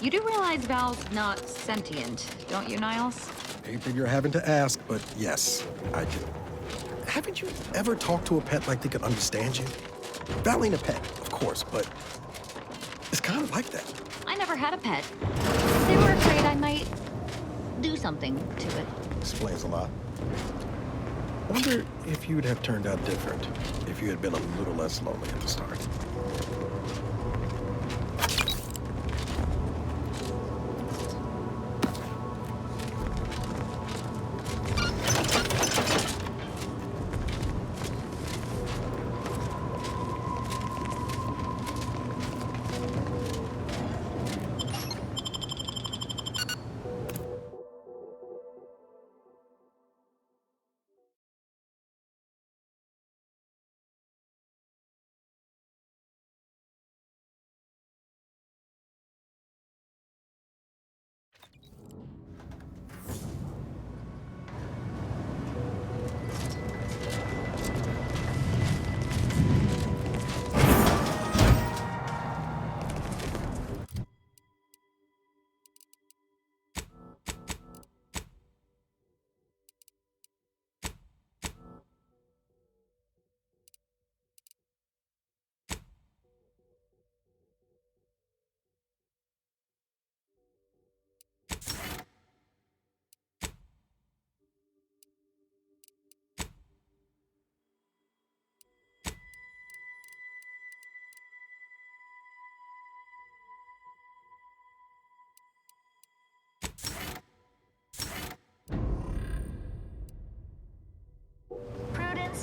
You do realize Val's not sentient, don't you, Niles? Hate that you're having to ask, but yes, I do. Haven't you ever talked to a pet like they could understand you? Val ain't a pet, of course, but it's kind of like that. I never had a pet. They were afraid I might do something to it. Explains a lot. Wonder if you'd have turned out different if you had been a little less lonely at the start.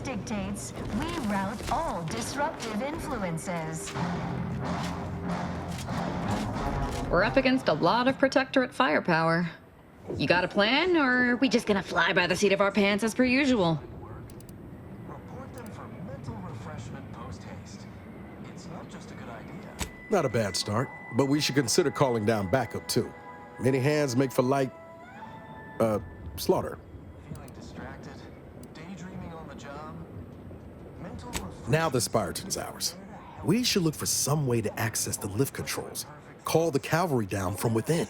Dictates we rout all disruptive influences. We're up against a lot of Protectorate firepower. You got a plan, or are we just gonna fly by the seat of our pants as per usual? Report them for mental refreshment post-haste. It's not just a good idea. Not a bad start, but we should consider calling down backup too. Many hands make for light, slaughter. Feeling distracted? Daydreaming on the job? Mental refreshment. Now the Spartan's ours. We should look for some way to access the lift controls. Call the cavalry down from within.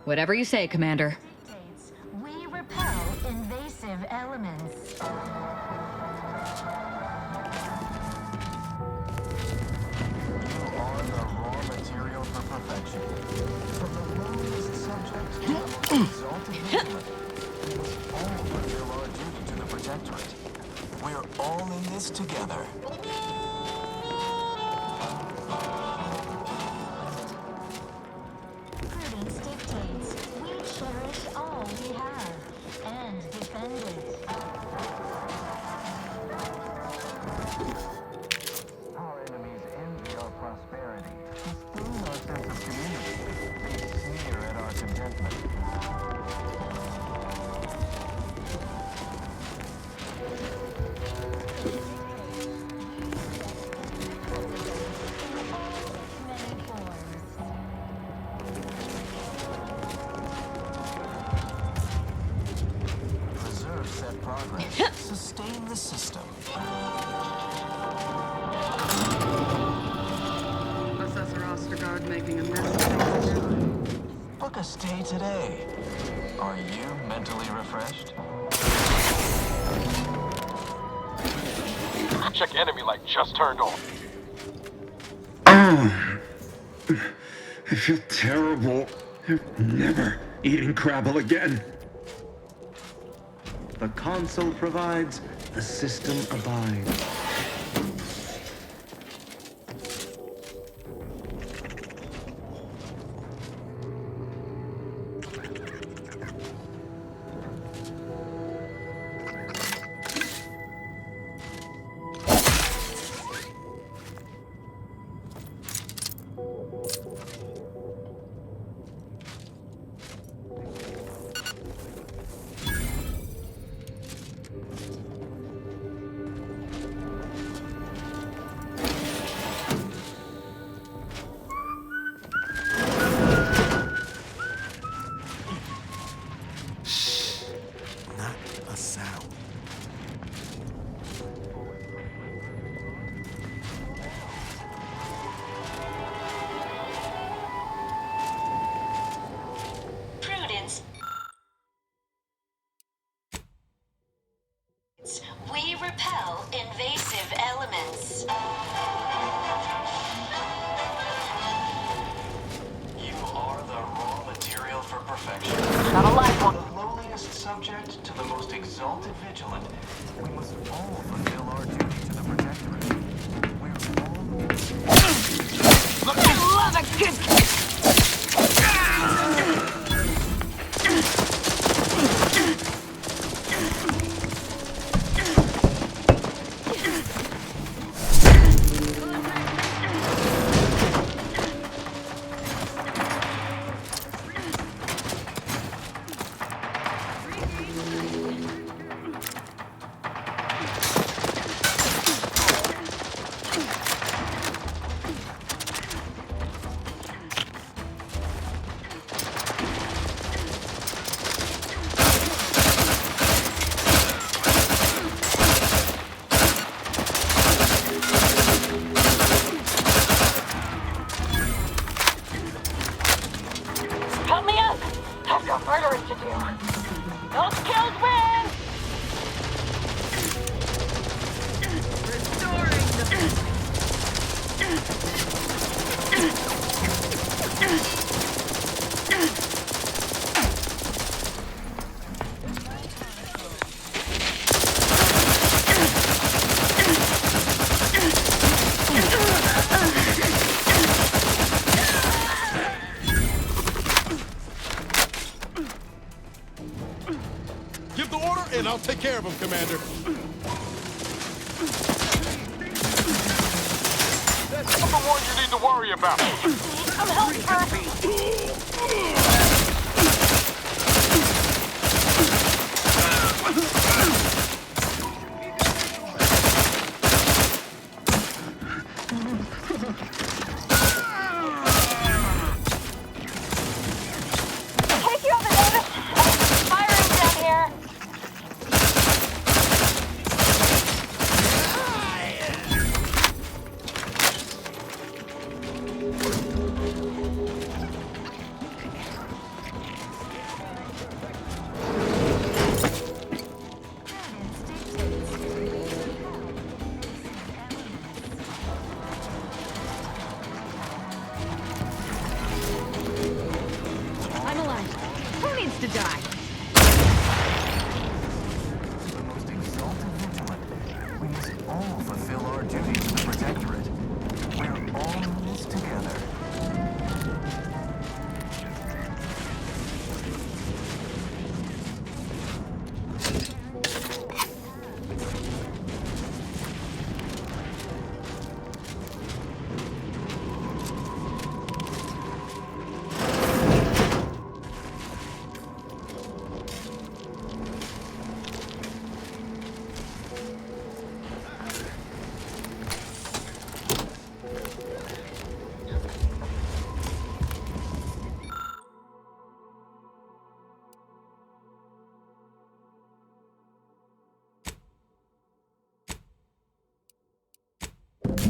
Whatever you say, Commander. Dictates we repel invasive elements. You are the raw material for perfection. From the lowliest subject to the most exalted movement. All fulfill our duty to the Protectorate. We're all in this together. Prudence dictates we cherish all we have and defend it. Our enemies envy our prosperity, disdain our sense of community. They sneer at our contentment. Many forms. Preserve said progress. Sustain the system. Assessor Ostergaard making a mess of things. Book a stay today. Are you mentally refreshed? Check enemy light just turned on. I feel terrible. I'm never eating Crabble again. The console provides, the system abides. From the lowliest subject to the most exalted vigilant, we must all fulfill our duty to the Protectorate. We're all... I love a good... Help me up! I've got murderers to do. Those kills win! Restoring the... Give the order, and I'll take care of him, Commander. That's the one you need to worry about. I'm helping first. Take you over, Davis. Firing down here. I'm alive. Who needs to die? The most exalted vigilant, we must all fulfill our duty to the Protectorate. We're all in this together.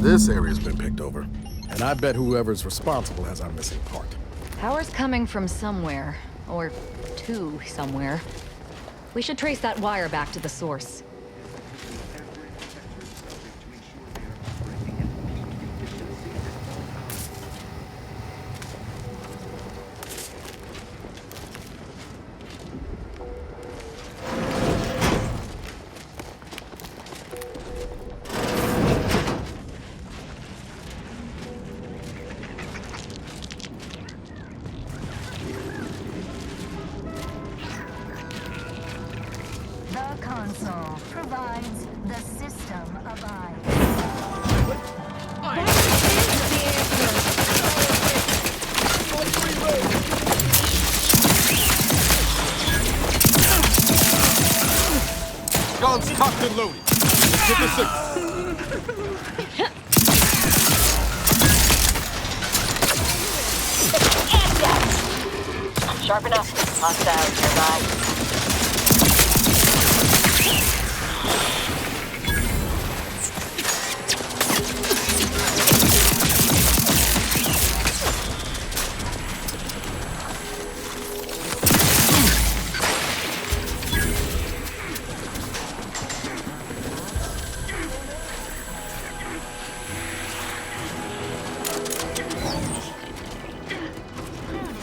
This area's been picked over, and I bet whoever's responsible has our missing part. Power's coming from somewhere, or to somewhere. We should trace that wire back to the source. The console provides, the system abides. Guns cocked and loaded. Let's get this signal. Sharp enough. Hostile nearby.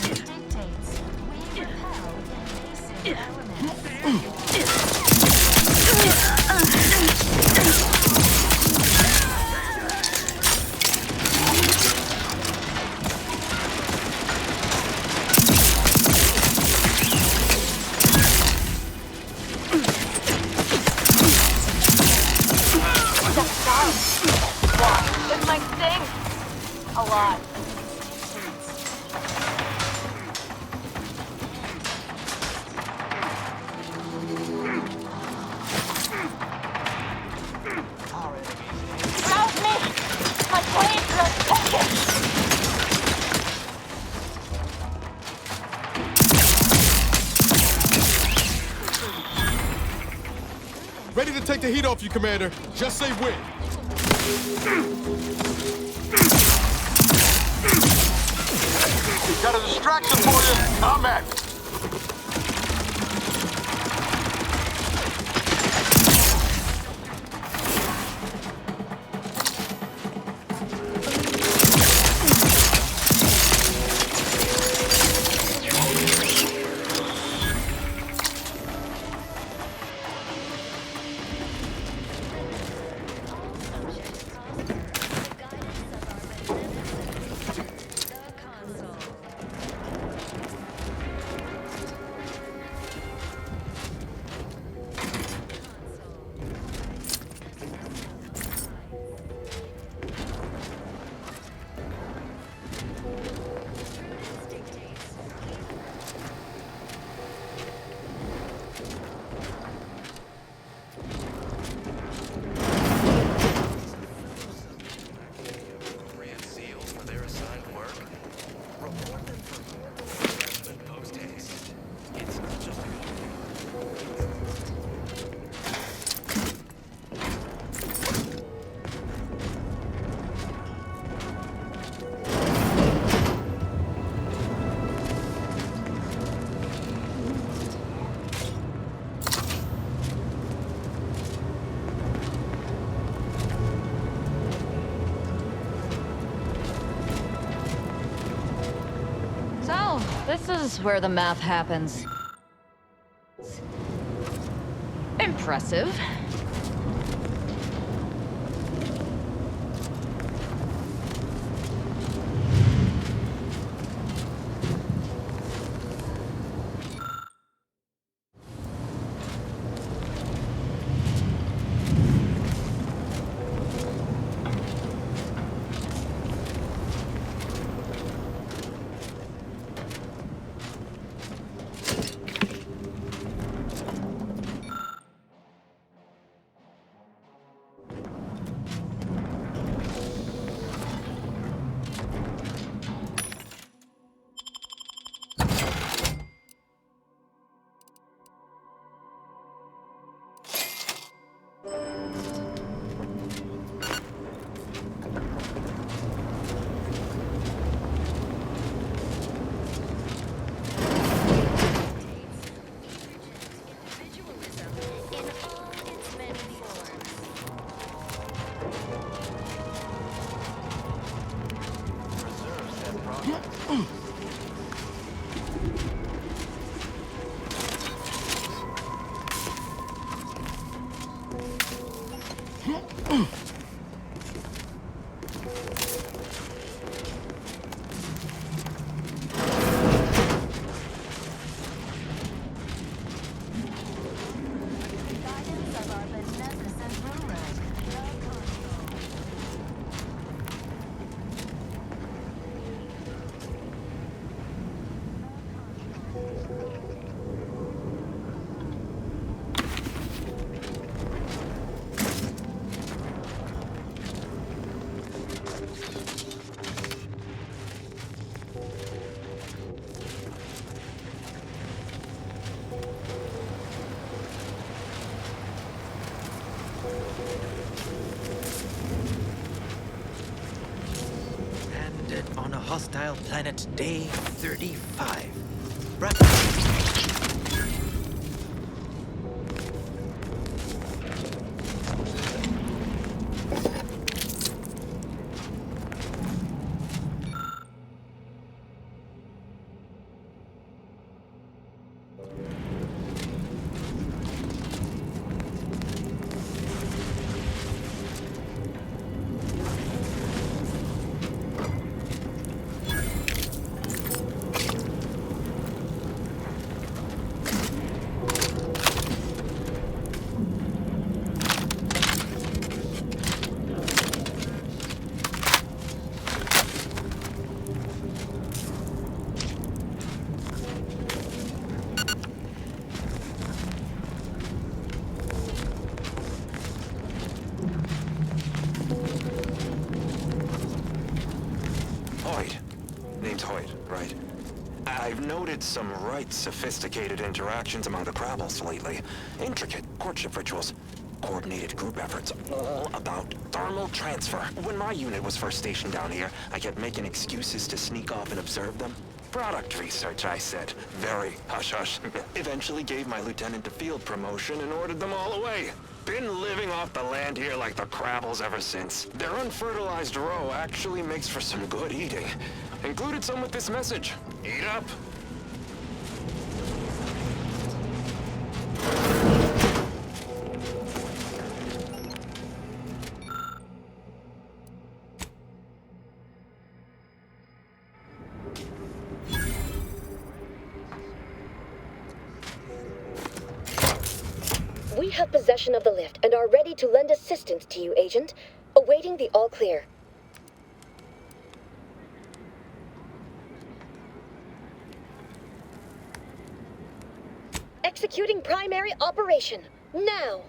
Dictates we repel Ready to take the heat off you, Commander. Just say when. Got a distraction for you. Come at me. This is where the math happens. Impressive. On a hostile planet, day 35. I've noted some right sophisticated interactions among the Krabbles lately. Intricate courtship rituals. Coordinated group efforts, all about thermal transfer. When my unit was first stationed down here, I kept making excuses to sneak off and observe them. Product research, I said. Very hush-hush. Eventually gave my lieutenant a field promotion and ordered them all away. Been living off the land here like the Crabbles ever since. Their unfertilized roe actually makes for some good eating. Included some with this message. Eat up. We have possession of the lift and are ready to lend assistance to you, Agent. Awaiting the all clear. Executing primary operation. Now!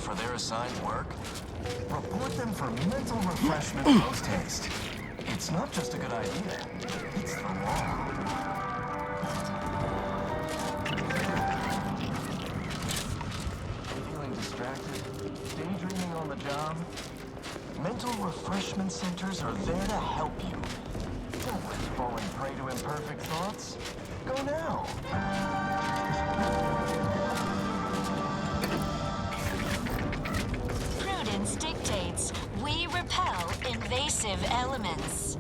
For their assigned work, report them for mental refreshment post-haste. It's not just a good idea, it's the law. Feeling distracted? Daydreaming on the job? Mental refreshment centers are there to help you. Don't risk falling prey to imperfect thoughts. Go now. Dictates we repel invasive elements.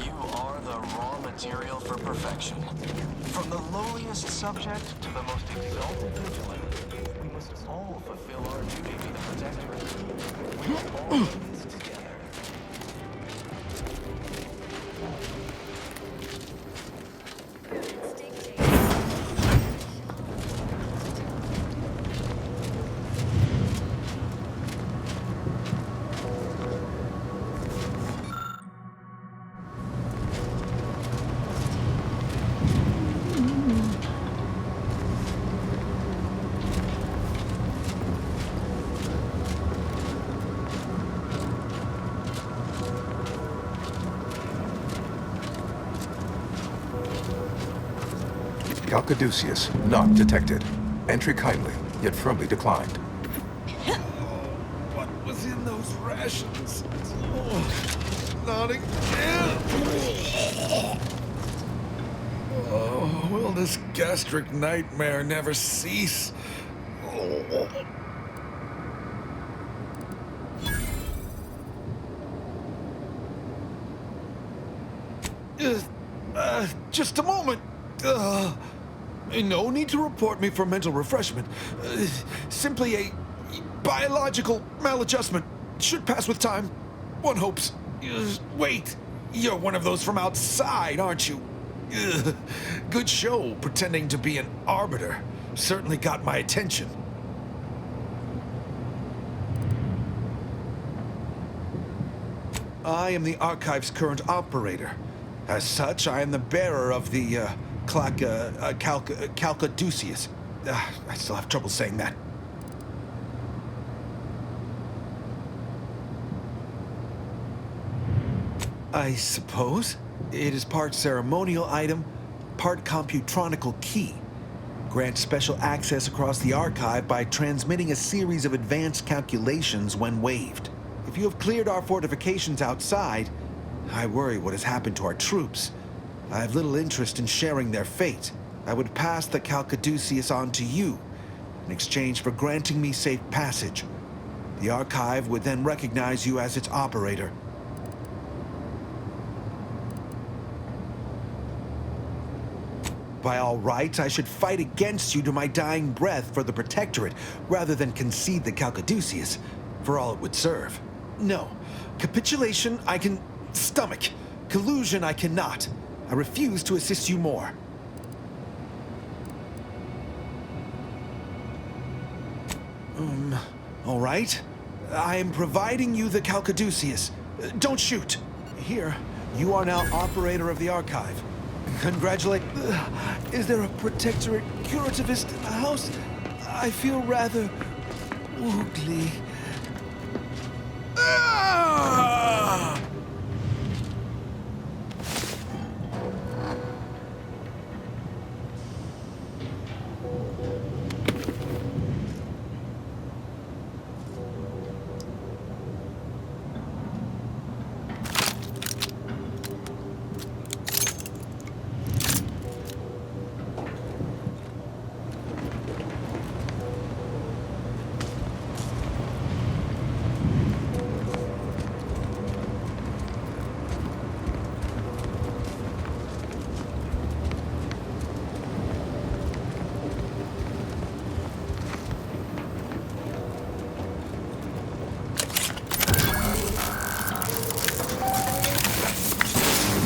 You are the raw material for perfection. From the lowliest subject to the most exalted vigilant, we must all fulfill our duty to the Protectorate. We are all in this together. Caduceus, not detected. Entry kindly, yet firmly declined. What was in those rations? Oh, not again. Oh, will this gastric nightmare never cease? Just a moment. No need to report me for mental refreshment. Simply a biological maladjustment. Should pass with time. One hopes. Wait, you're one of those from outside, aren't you? Good show, pretending to be an arbiter. Certainly got my attention. I am the Archive's current operator. As such, I am the bearer of the, Caduceus. I still have trouble saying that. I suppose it is part ceremonial item, part computronical key. Grants special access across the archive by transmitting a series of advanced calculations when waived. If you have cleared our fortifications outside, I worry what has happened to our troops. I have little interest in sharing their fate. I would pass the Caduceus on to you in exchange for granting me safe passage. The Archive would then recognize you as its operator. By all rights, I should fight against you to my dying breath for the Protectorate, rather than concede the Caduceus, for all it would serve. No. Capitulation I can stomach. Collusion I cannot. I refuse to assist you more. All right. I am providing you the Calcaduceus. Don't shoot. Here, you are now operator of the archive. Congratulate. Is there a protectorate curativist in the house? I feel rather woogly. Ah!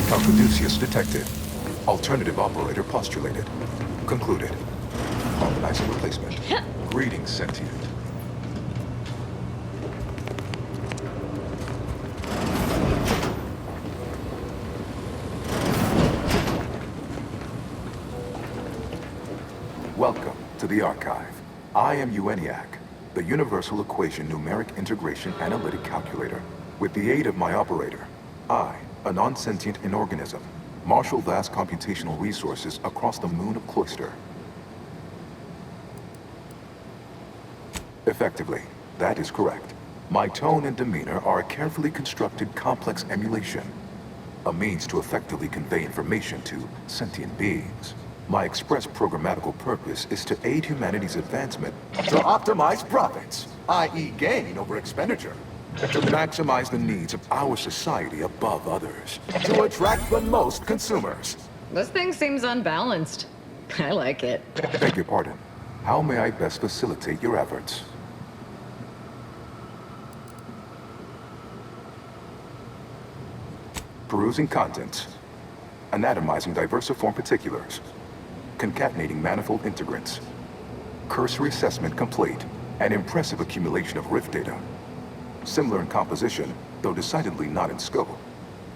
Calcaduceus detected. Alternative operator postulated. Concluded. Harmonizing replacement. Greetings, sentient. Welcome to the archive. I am ENIAC, the Universal Equation Numeric Integration Analytic Calculator. With the aid of my operator, I, a non-sentient inorganism, marshal vast computational resources across the moon of Cloister. Effectively, that is correct. My tone and demeanor are a carefully constructed complex emulation, a means to effectively convey information to sentient beings. My express programmatical purpose is to aid humanity's advancement, to optimize profits, i.e. gain over expenditure, to maximize the needs of our society above others, to attract the most consumers. This thing seems unbalanced. I like it. Beg your pardon. How may I best facilitate your efforts? Perusing contents. Anatomizing diversiform particulars. Concatenating manifold integrants. Cursory assessment complete. An impressive accumulation of rift data. Similar in composition, though decidedly not in scope,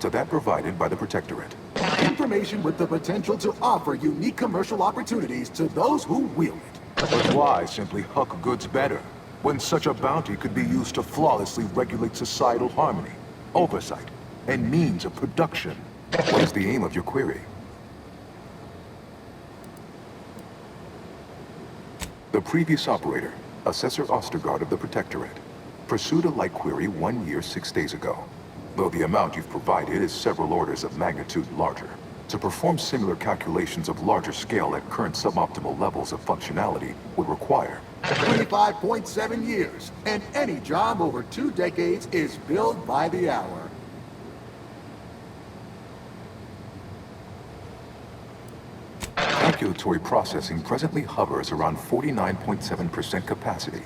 to that provided by the Protectorate. Information with the potential to offer unique commercial opportunities to those who wield it. But why simply huck goods better, when such a bounty could be used to flawlessly regulate societal harmony, oversight, and means of production? What is the aim of your query? The previous operator, Assessor Ostergaard of the Protectorate, pursued a like query 1 year, 6 days ago, though the amount you've provided is several orders of magnitude larger. To perform similar calculations of larger scale at current suboptimal levels of functionality would require 25.7 years, and any job over 2 decades is billed by the hour. Calculatory processing presently hovers around 49.7% capacity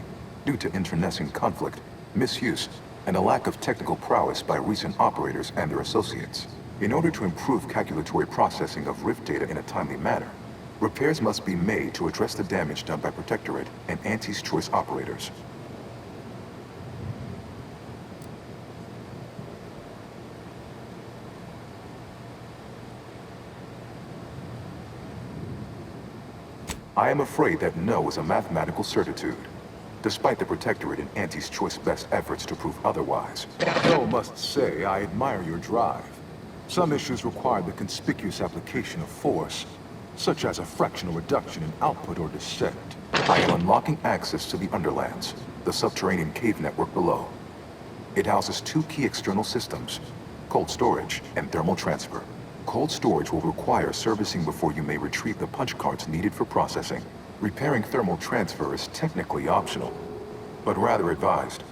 due to internecine conflict, misuse, and a lack of technical prowess by recent operators and their associates. In order to improve calculatory processing of rift data in a timely manner, repairs must be made to address the damage done by Protectorate and Auntie's Choice operators. I am afraid that no is a mathematical certitude, despite the Protectorate and Auntie's Choice best efforts to prove otherwise. Though must say I admire your drive. Some issues require the conspicuous application of force, such as a fractional reduction in output or descent. I am unlocking access to the Underlands, the subterranean cave network below. It houses 2 key external systems, cold storage and thermal transfer. Cold storage will require servicing before you may retrieve the punch cards needed for processing. Repairing thermal transfer is technically optional, but rather advised.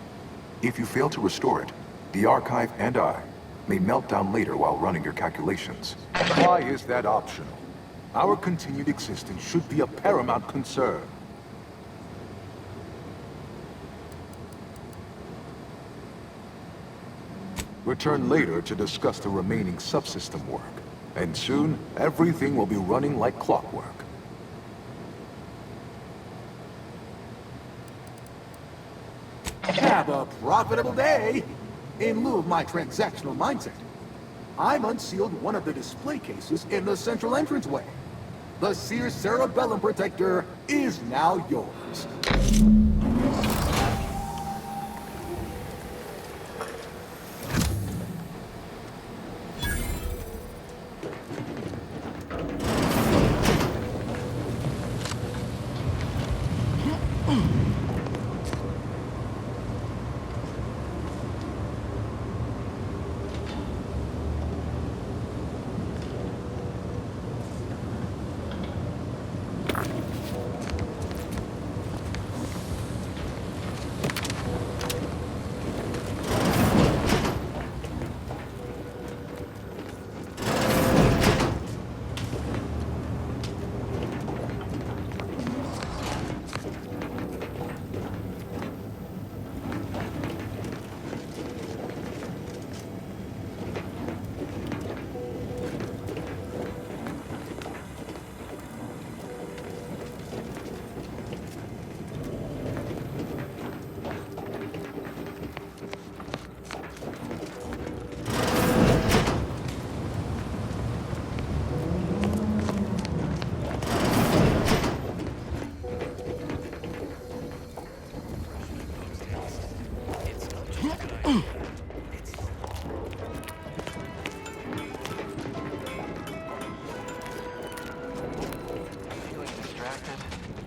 If you fail to restore it, the archive and I may melt down later while running your calculations. Why is that optional? Our continued existence should be a paramount concern. Return later to discuss the remaining subsystem work, and soon everything will be running like clockwork. Have a profitable day. In lieu of my transactional mindset, I've unsealed one of the display cases in the central entranceway. The Sears Cerebellum Protector is now yours.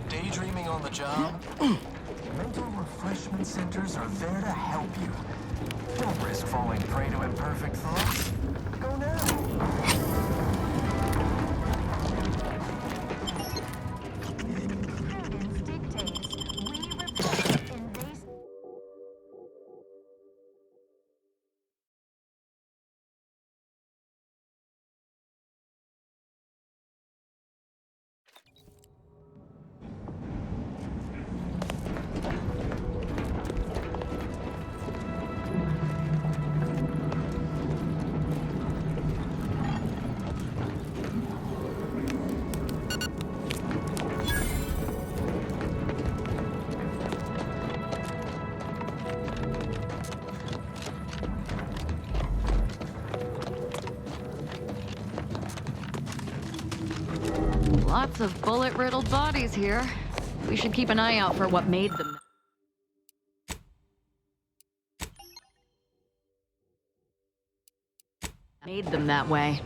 Daydreaming on the job? Mental refreshment centers are there to help you. Don't risk falling prey to imperfect thoughts. Go now. Lots of bullet-riddled bodies here. We should keep an eye out for what made them. Made them that way.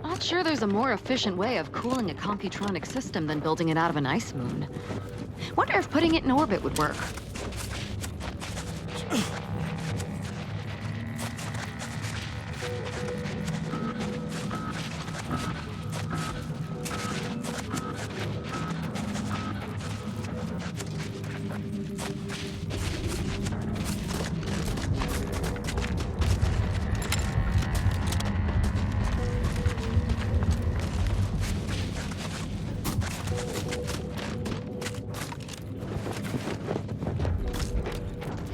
Not sure there's a more efficient way of cooling a computronic system than building it out of an ice moon. Wonder if putting it in orbit would work.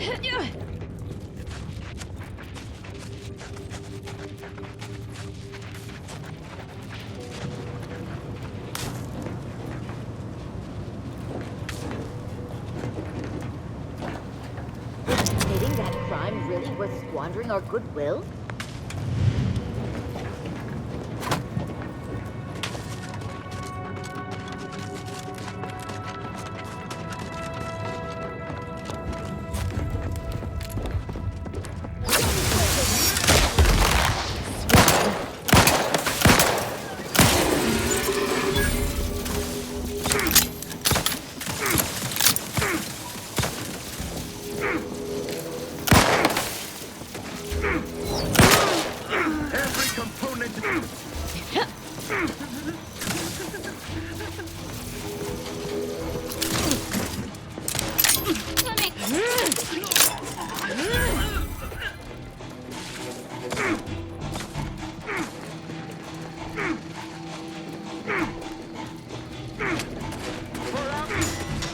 Admitting that crime really was squandering our goodwill?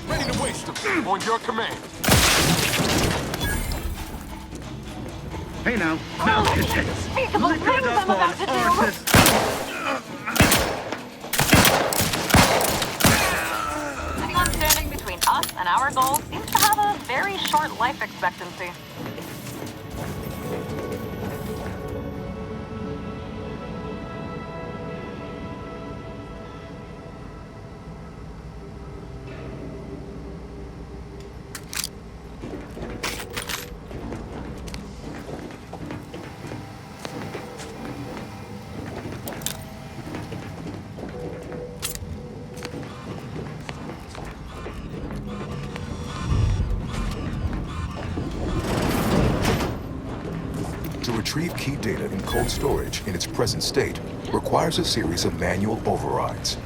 Ready to waste them. On your command. Hey now, Unspeakable things I'm about to do! Anyone standing between us and our goals seems to have a very short life expectancy. To retrieve key data in cold storage in its present state requires a series of manual overrides.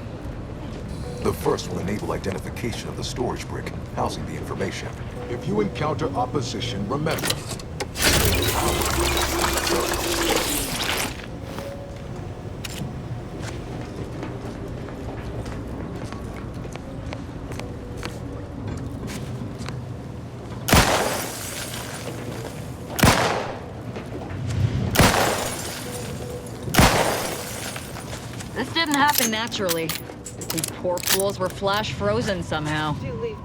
The first will enable identification of the storage brick housing the information. If you encounter opposition, remember. This didn't happen naturally. These poor fools were flash frozen somehow. Do leave.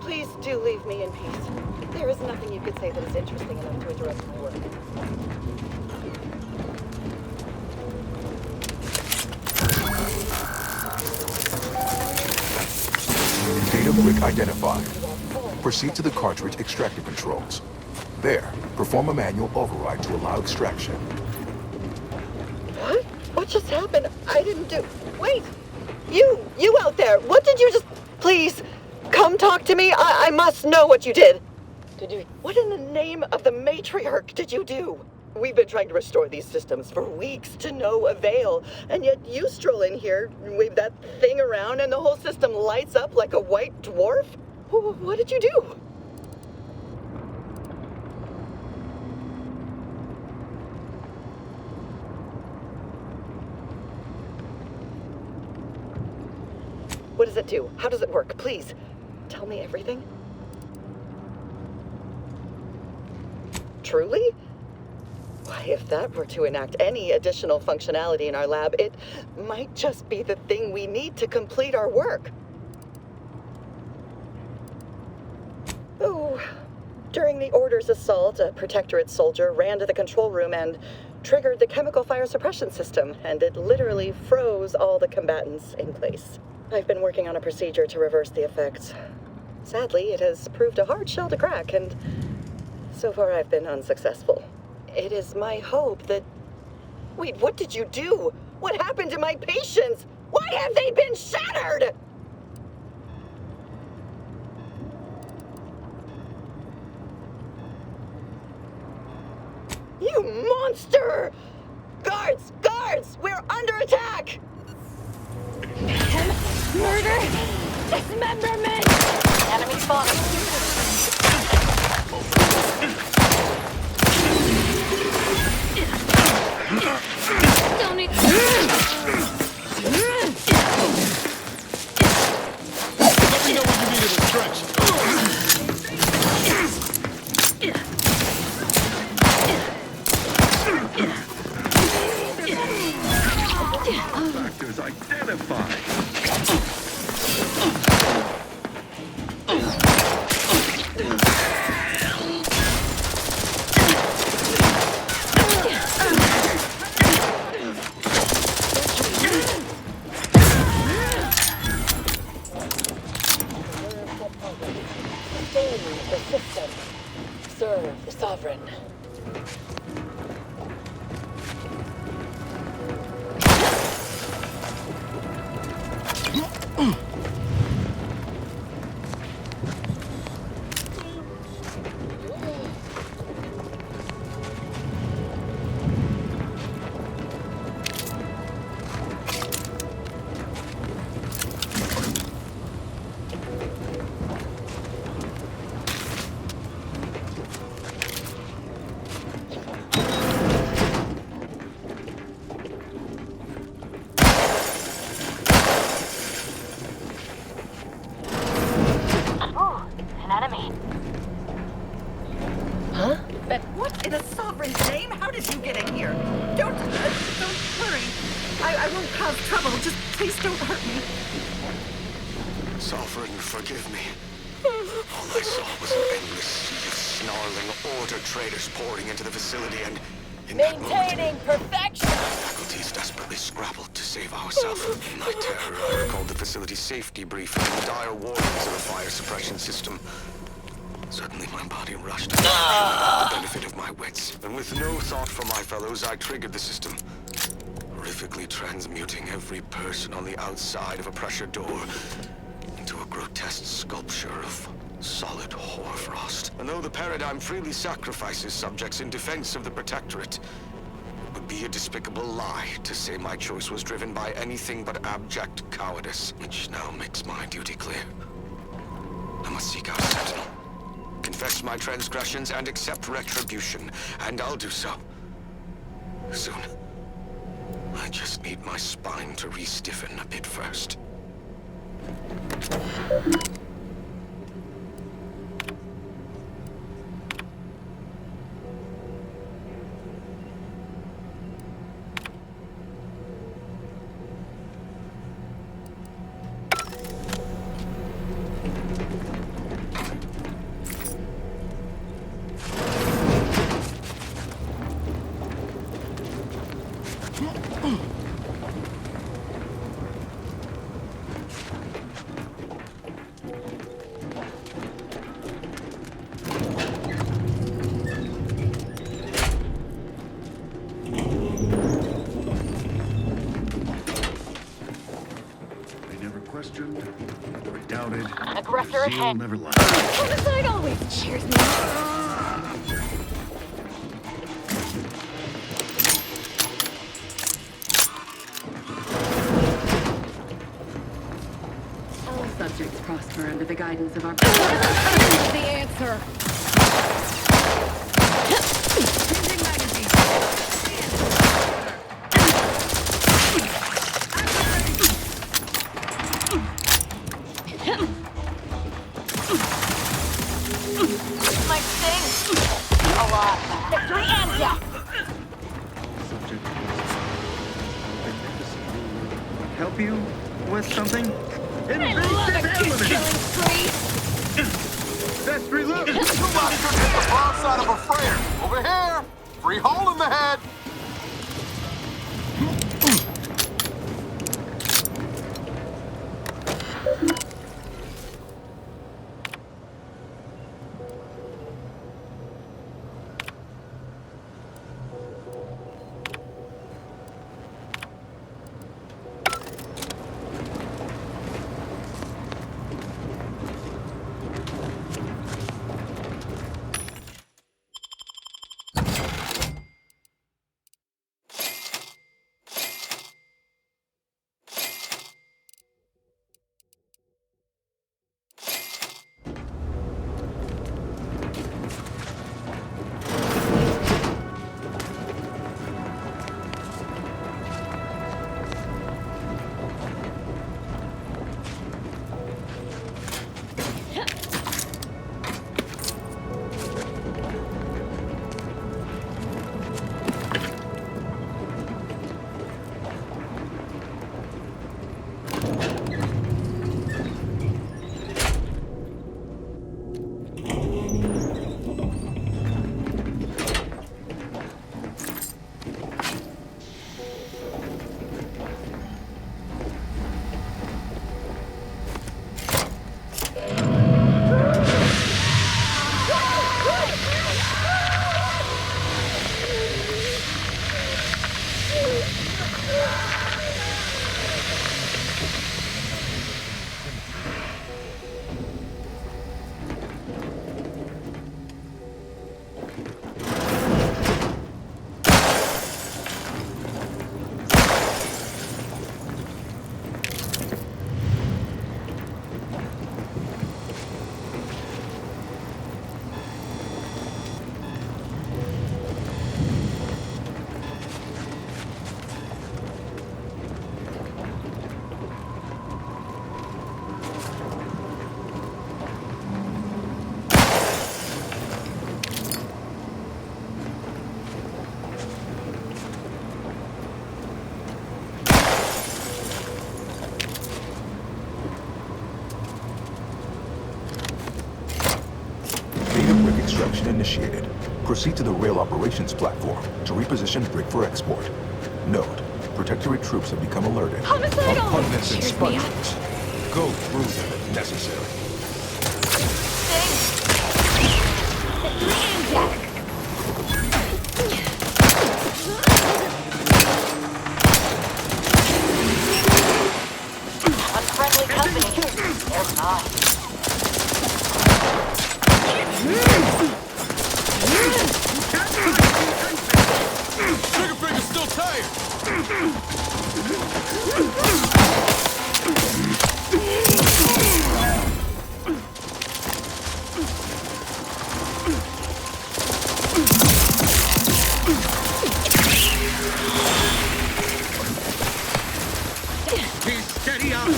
Please do leave me in peace. There is nothing you could say that is interesting enough to interrupt my work. Data brick identified. Proceed to the cartridge extractor controls. There, perform a manual override to allow extraction. What? What just happened? I didn't do... Wait! You out there! What did you just... Please, come talk to me. I must know what you did. What in the name of the matriarch did you do? We've been trying to restore these systems for weeks to no avail, and yet you stroll in here, wave that thing around, and the whole system lights up like a white dwarf? What did you do? What does it do? How does it work? Please, tell me everything. Truly? Why, if that were to enact any additional functionality in our lab, it might just be the thing we need to complete our work. Oh, during the Order's assault, a Protectorate soldier ran to the control room and triggered the chemical fire suppression system, and it literally froze all the combatants in place. I've been working on a procedure to reverse the effects. Sadly, it has proved a hard shell to crack, and so far I've been unsuccessful. It is my hope that... Wait, what did you do? What happened to my patients? Why have they been shattered? You monster! Guards! Guards! We're under attack! Murder! Dismemberment! Enemy spotted. Don't need... Let me know when you need a distraction. Sustain the system. Serve the sovereign. Maintaining perfection! Faculties desperately scrabbled to save ourselves. In my terror, I recalled the facility safety briefing and the dire warnings of a fire suppression system. Suddenly, my body rushed to the benefit of my wits. And with no thought for my fellows, I triggered the system, horrifically transmuting every person on the outside of a pressure door into a grotesque sculpture of solid hoarfrost. And though the paradigm freely sacrifices subjects in defense of the Protectorate, it would be a despicable lie to say my choice was driven by anything but abject cowardice, which now makes my duty clear. I must seek out Sentinel, confess my transgressions, and accept retribution, and I'll do so soon. I just need my spine to re-stiffen a bit first. Aggressor ahead. Never lies. Homicide always cheers me. All subjects prosper under the guidance of our... Here's the answer. Changing magazine. My sting. A lot. Victory and death. Help you with something? I love a cute killing spree. Best reload! Somebody could hit the broadside of a freighter. Over here! Free hole in the head! Data brick extraction initiated. Proceed to the rail operations platform to reposition brick for export. Note, Protectorate troops have become alerted. Homicidal! Repugnance and sponges. Go through them if necessary. Unfriendly company. They're not. Trigger finger's still tired! Steady up.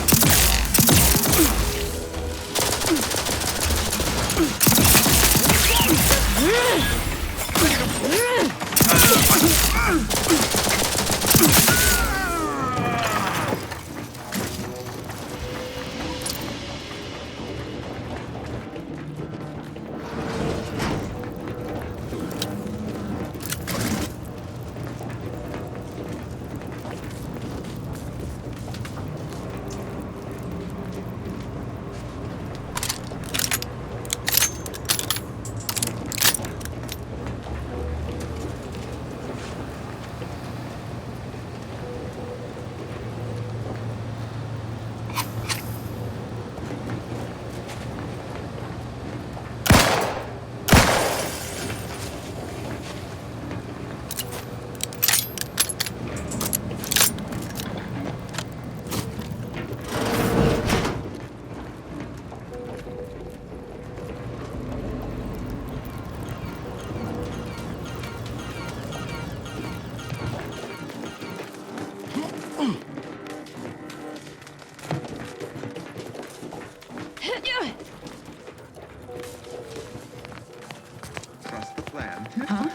Trust the plan. Huh?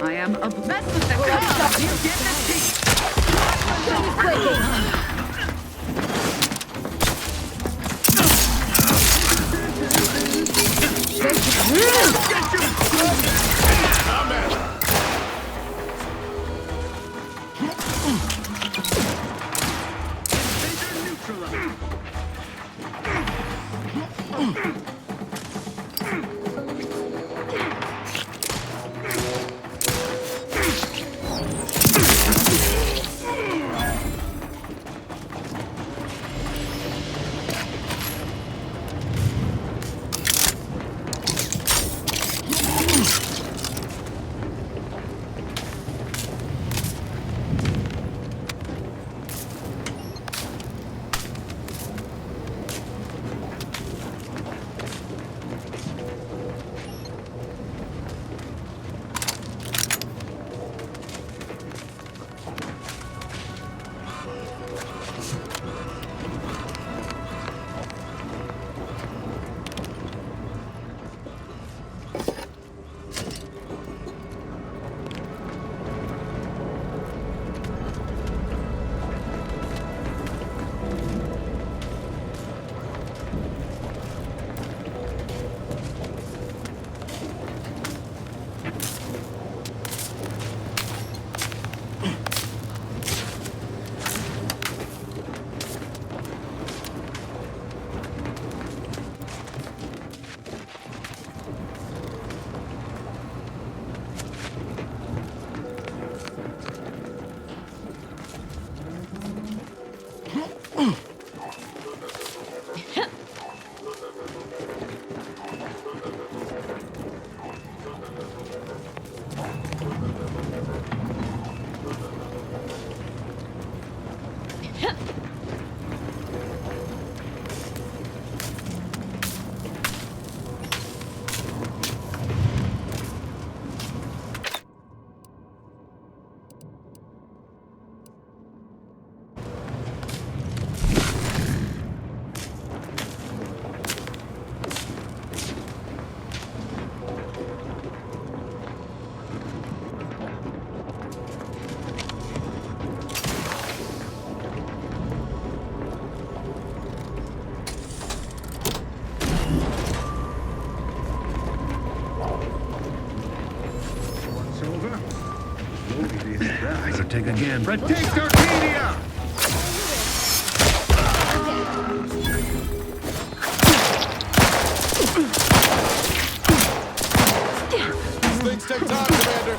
I am obsessed with the good stuff you get Take again. Protect Arcadia! These things take time, Commander.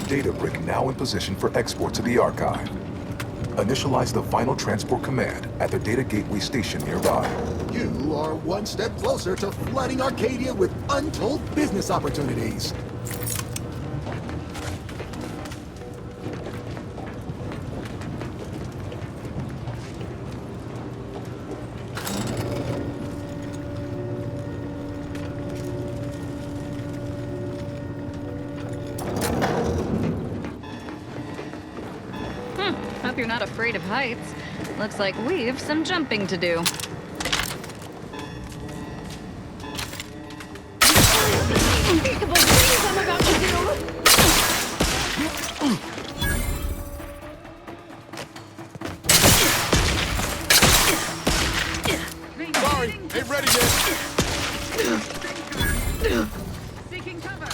Data brick now in position for export to the archive. Initialize the final transport command at the data gateway station nearby. You are one step closer to flooding Arcadia with untold business opportunities. Hope you're not afraid of heights. Looks like we've some jumping to do. Unspeakable things I'm about to do! Sorry, ain't ready yet. Seeking cover.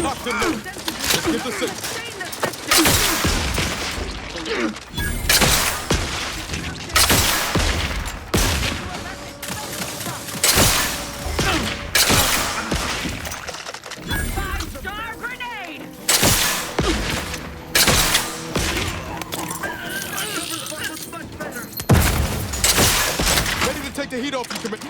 Locked and loaded. Let's get the signal. Five-star grenade! Ready to take the heat off you, Commander.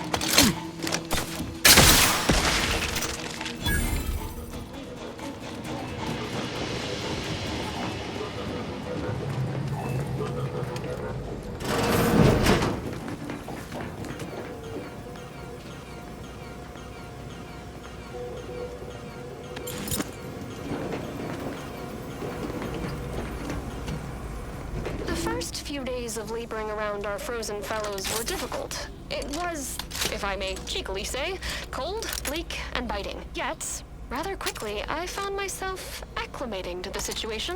Few days of laboring around our frozen fellows were difficult. It was, if I may cheekily say, cold, bleak, and biting. Yet, rather quickly, I found myself acclimating to the situation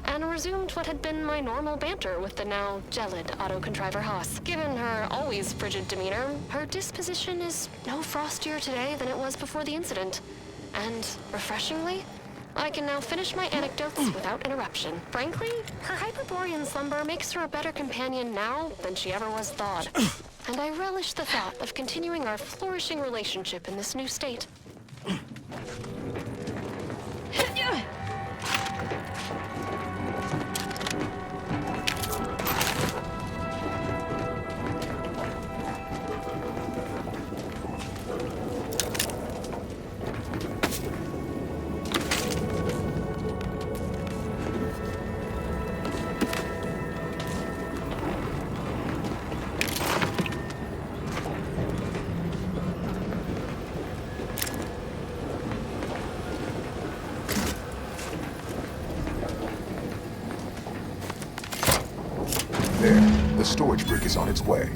and resumed what had been my normal banter with the now gelid auto-contriver Haas. Given her always frigid demeanor, her disposition is no frostier today than it was before the incident. And, refreshingly, I can now finish my anecdotes without interruption. Frankly, her Hyperborean slumber makes her a better companion now than she ever was thawed. And I relish the thought of continuing our flourishing relationship in this new state. There, the storage brick is on its way.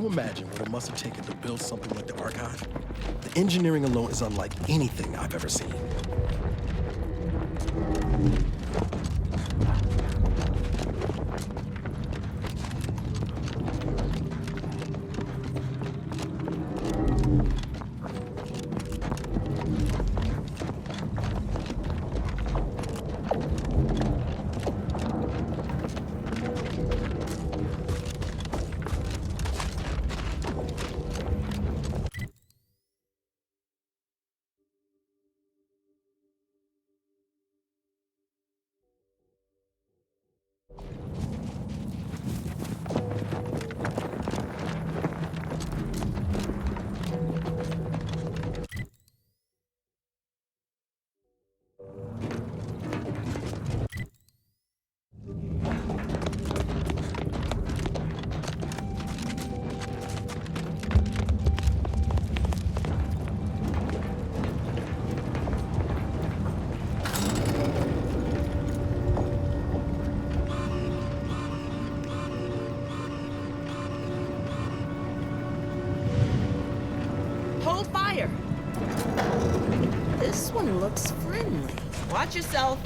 you imagine what it must have taken to build something like the archive? The engineering alone is unlike anything I've ever seen. Hold fire! This one looks friendly. Watch yourself.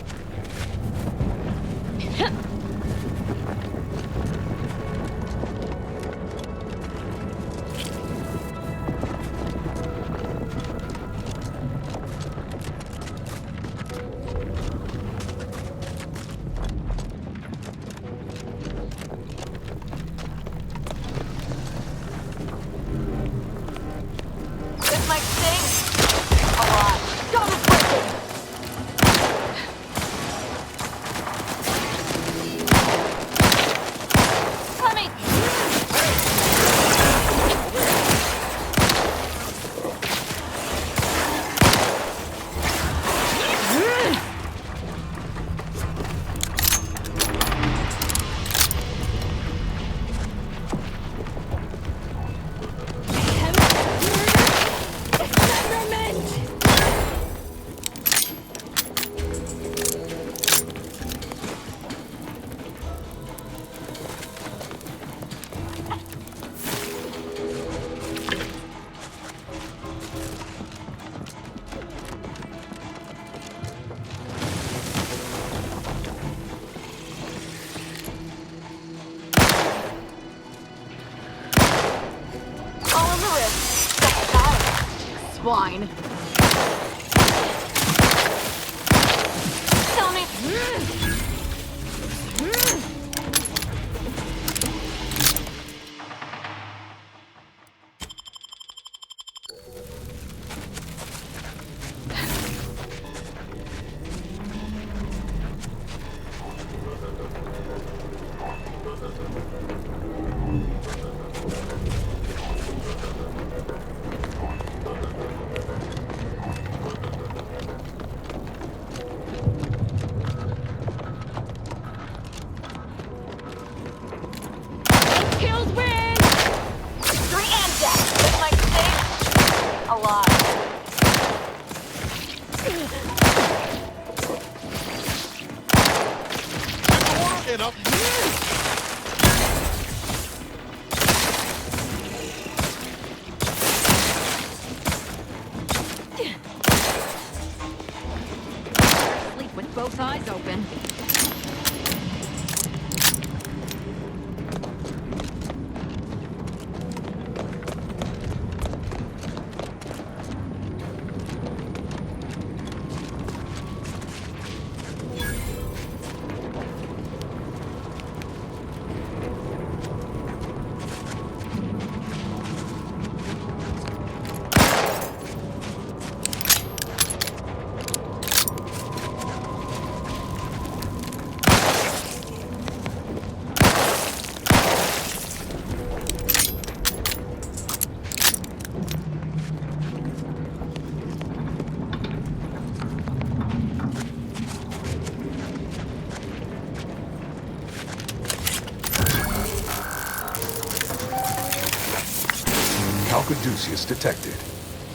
This might sting a lot. Don't break it! Let me... Swine. Tell me... Kills win! Victory and death! This might sting a lot. Sleep with both eyes open. Caduceus detected.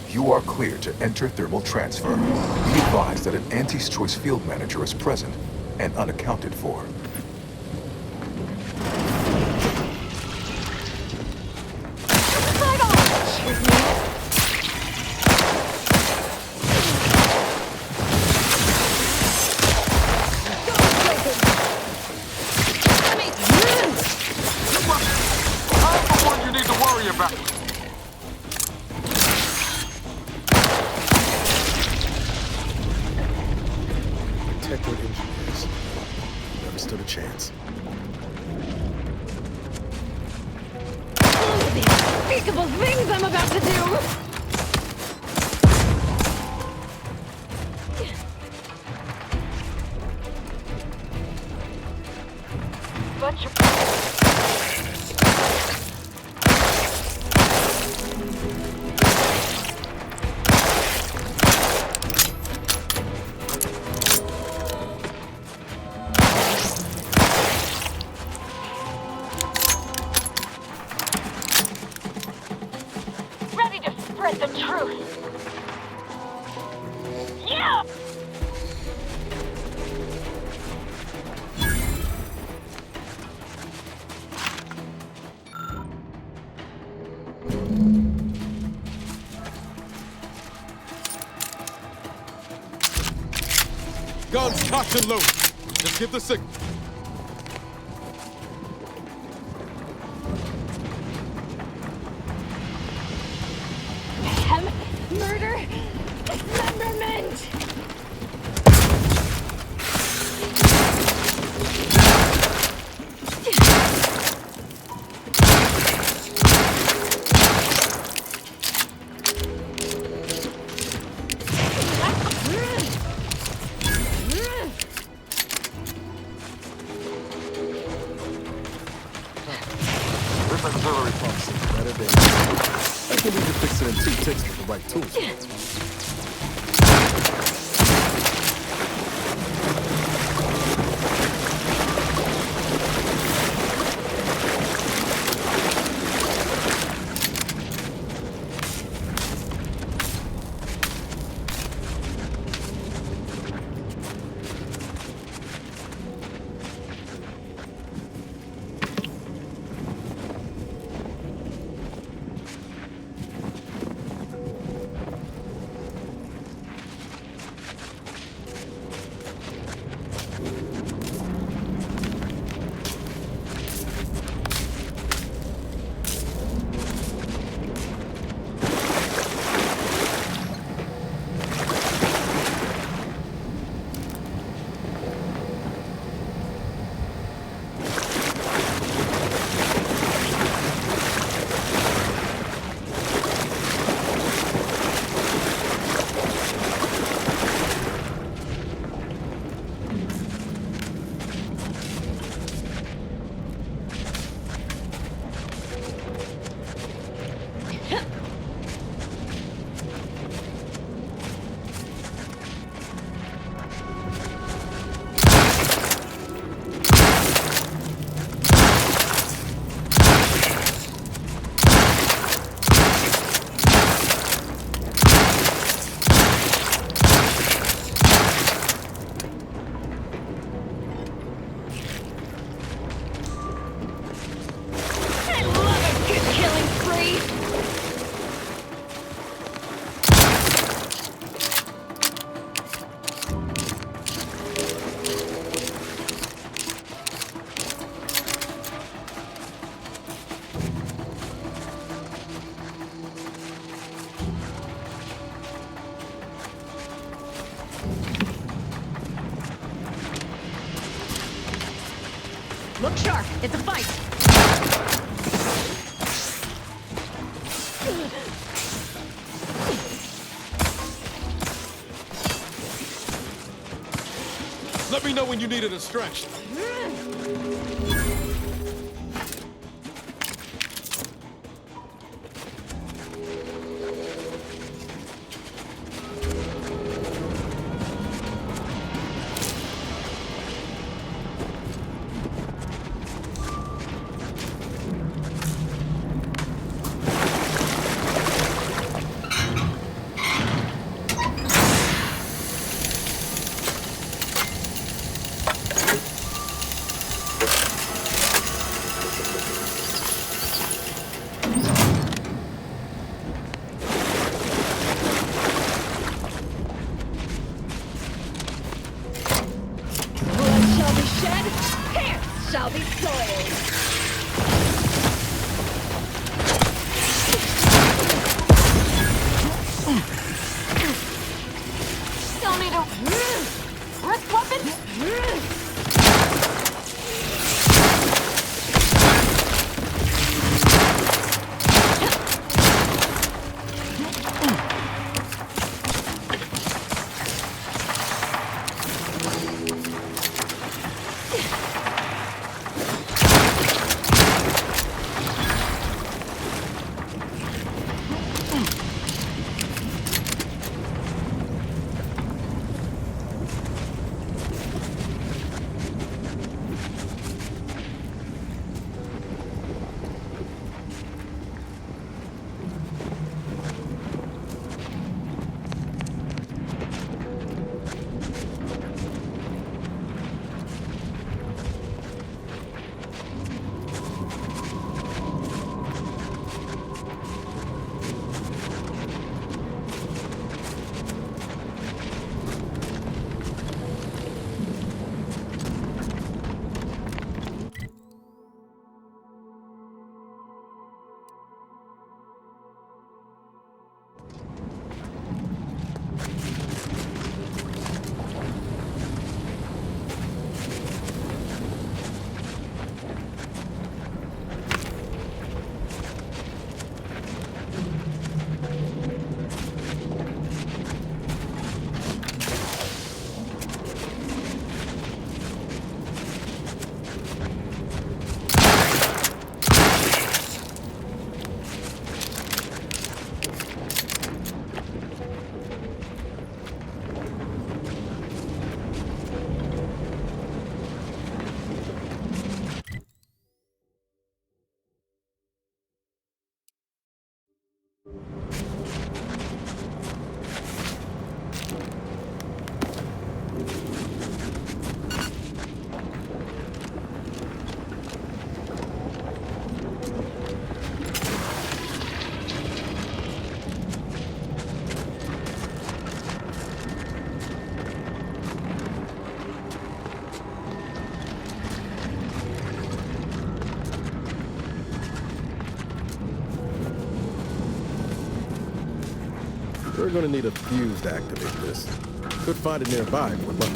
You are clear to enter thermal transfer. Be advised that an Anti's Choice field manager is present and unaccounted for. protectorate engineers. Never stood a chance. Look at these unspeakable things I'm about to do! But you're... ready to spread the truth. Yeah! Guns cocked and loaded. Just give the signal. Murder! Dismemberment! This auxiliary function. Better than. I can even fix it in 2 ticks with the right tools. Look sharp. It's a fight. Let me know when you need it stretched. Shall be soiled. Still need to rip weapons We're gonna need a fuse to activate this. Could find it nearby if we're lucky.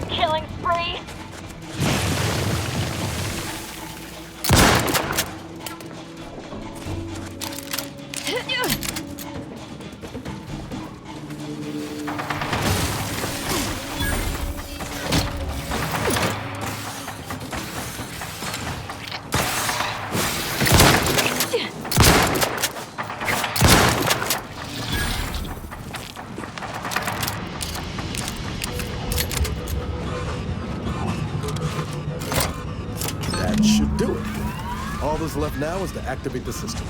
Killing spree! That should do it. All that's left now is to activate the system.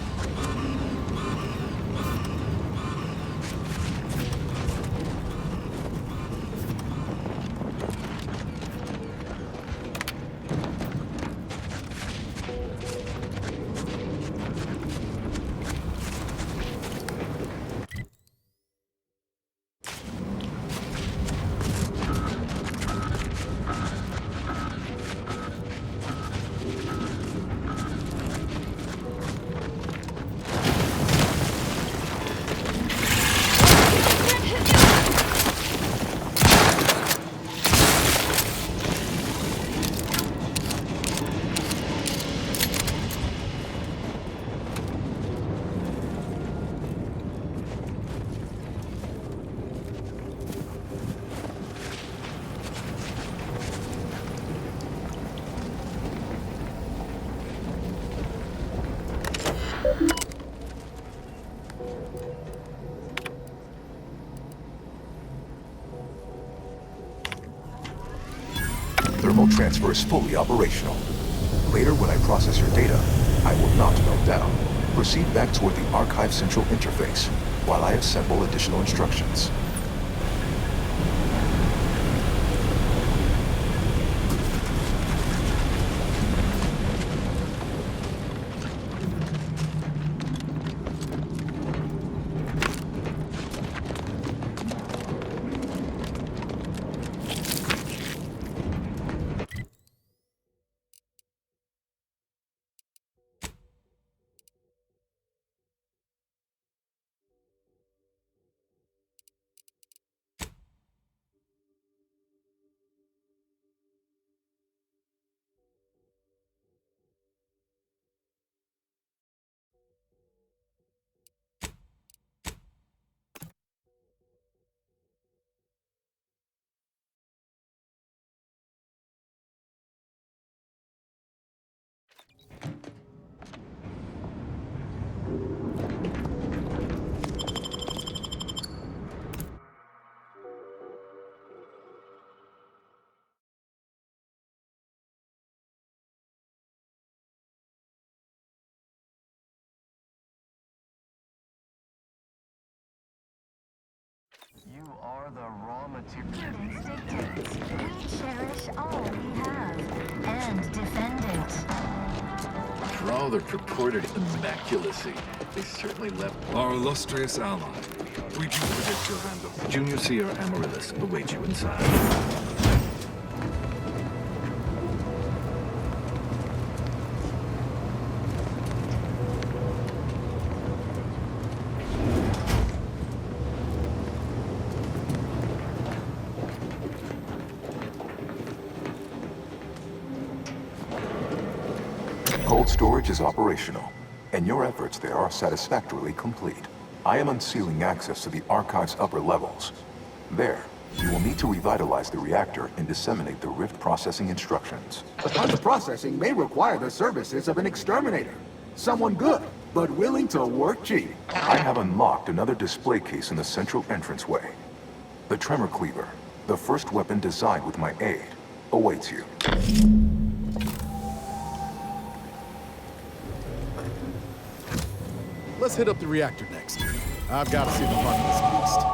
Thermal transfer is fully operational. Later, when I process your data, I will not melt down. Proceed back toward the Archive Central Interface, while I assemble additional instructions. You are the raw material. Prudence dictates we cherish all we have and defend it. For all their purported immaculacy, they certainly left our illustrious ally. We do predict your hand of Junior Seer Amaryllis await you inside. Cold storage is operational. and your efforts there are satisfactorily complete. I am unsealing access to the archive's upper levels. There, you will need to revitalize the reactor and disseminate the rift processing instructions. The processing may require the services of an exterminator. Someone good, but willing to work cheap. I have unlocked another display case in the central entranceway. The Tremor Cleaver, the first weapon designed with my aid, awaits you. Let's hit up the reactor next. I've got to see the heart of this beast.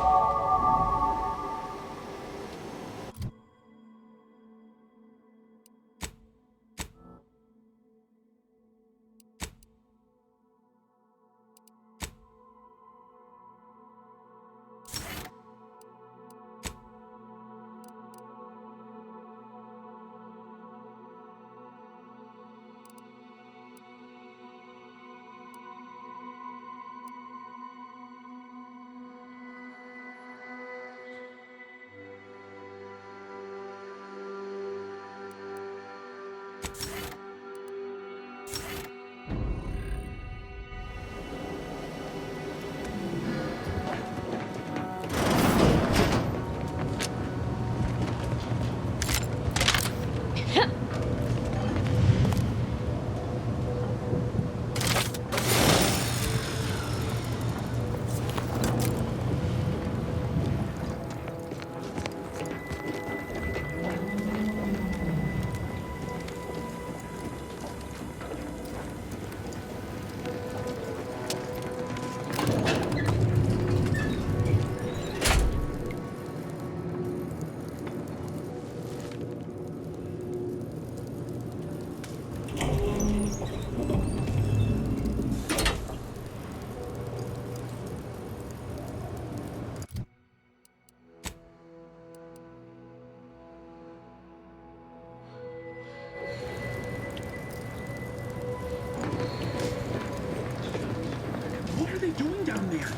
What are they doing down there?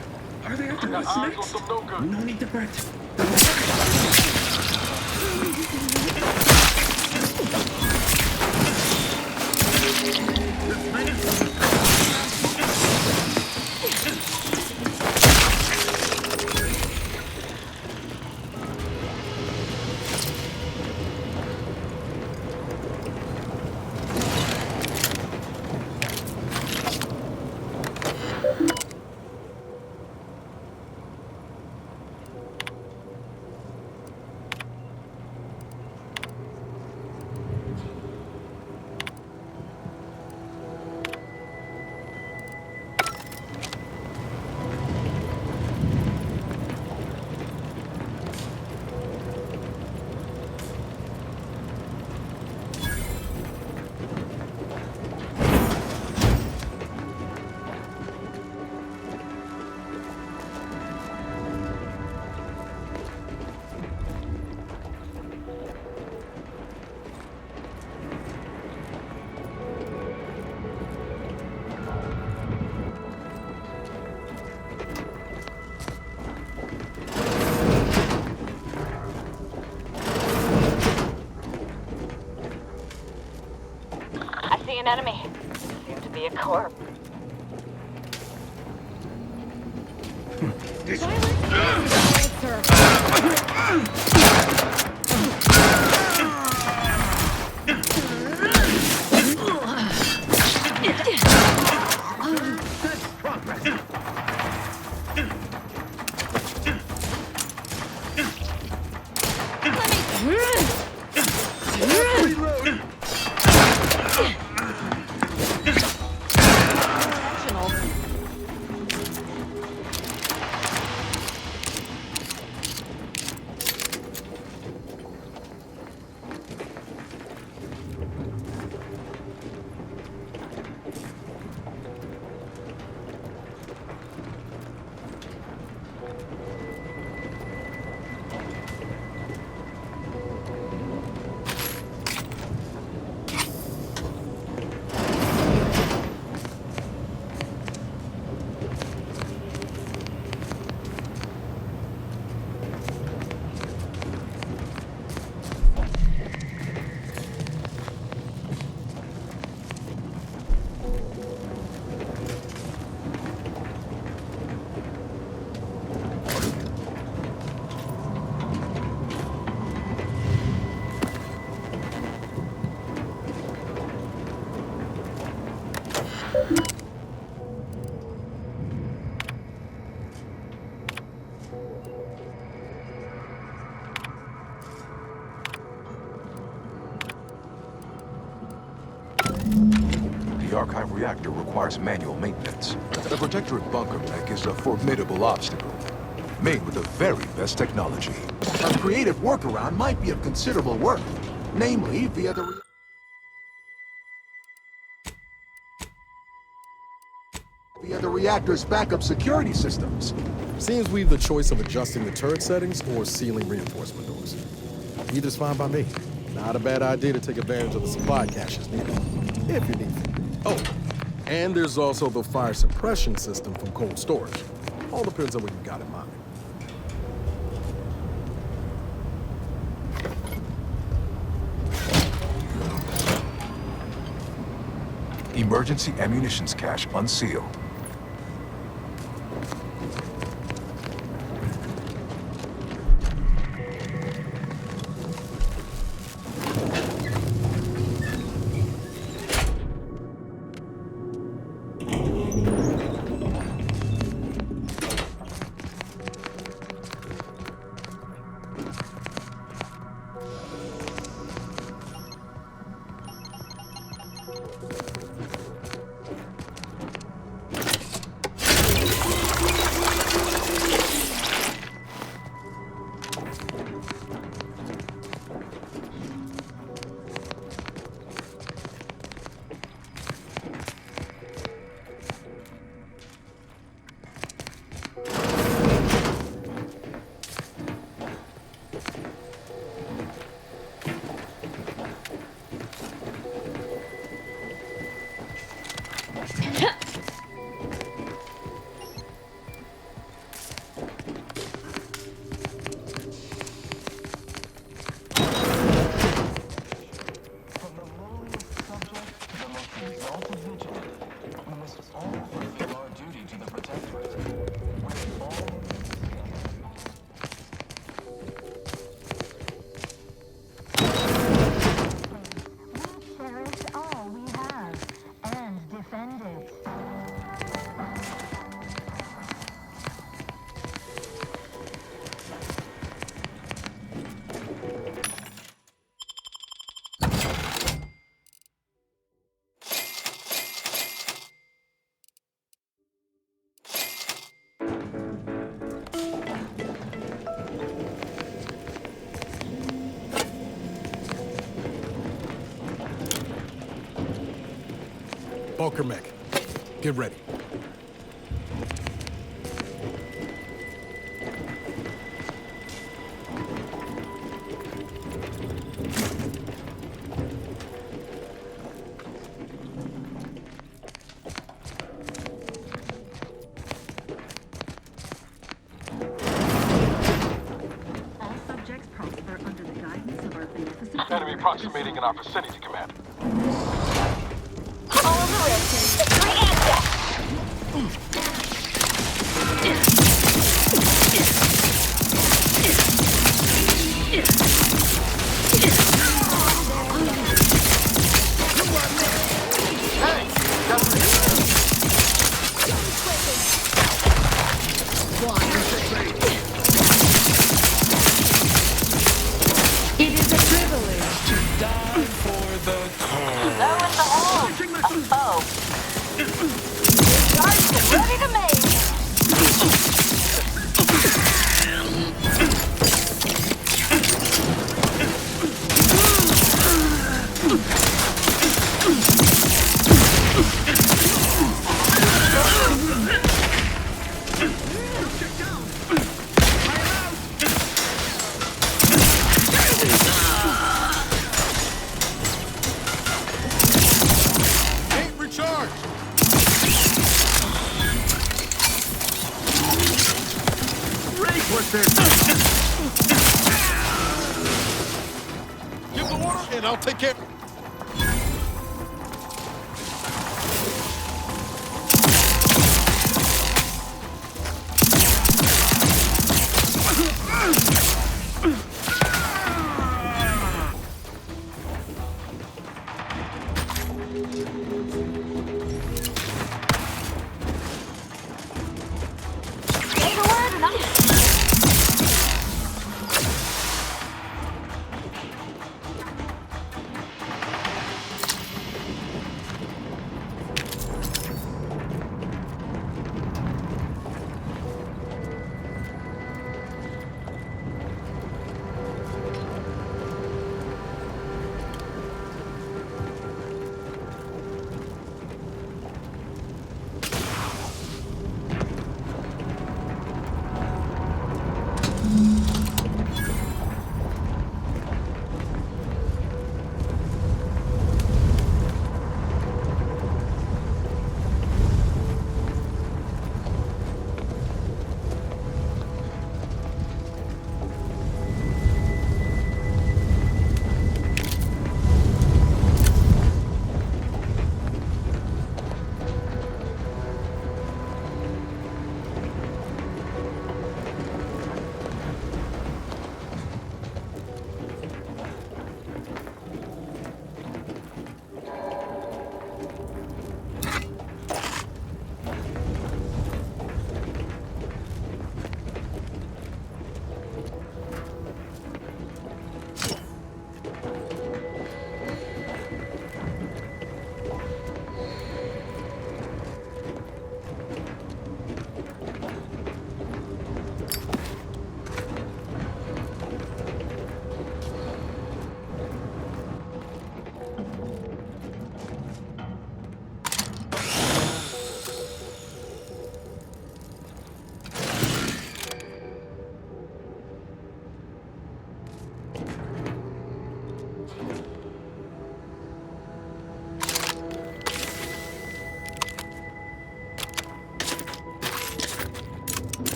Are they after us next? No need to fret. An enemy. Seems to be a corpse. archive reactor requires manual maintenance. The Protectorate bunker mech is a formidable obstacle, made with the very best technology. A creative workaround might be of considerable work, namely via the reactor's backup security systems. Seems we've the choice of adjusting the turret settings or sealing reinforcement doors. Either's fine by me. Not a bad idea to take advantage of the supply caches needed, if you need them. Oh, and there's also the fire suppression system from cold storage. All depends on what you got in mind. Emergency ammunitions cache unsealed. Bunker mech, get ready. All subjects prosper under the guidance of our beneficent Enemy approximating in our vicinity, Command. It is a privilege to die for the cause. Throw in the hole. Charged and ready to make. Give the order and I'll take care.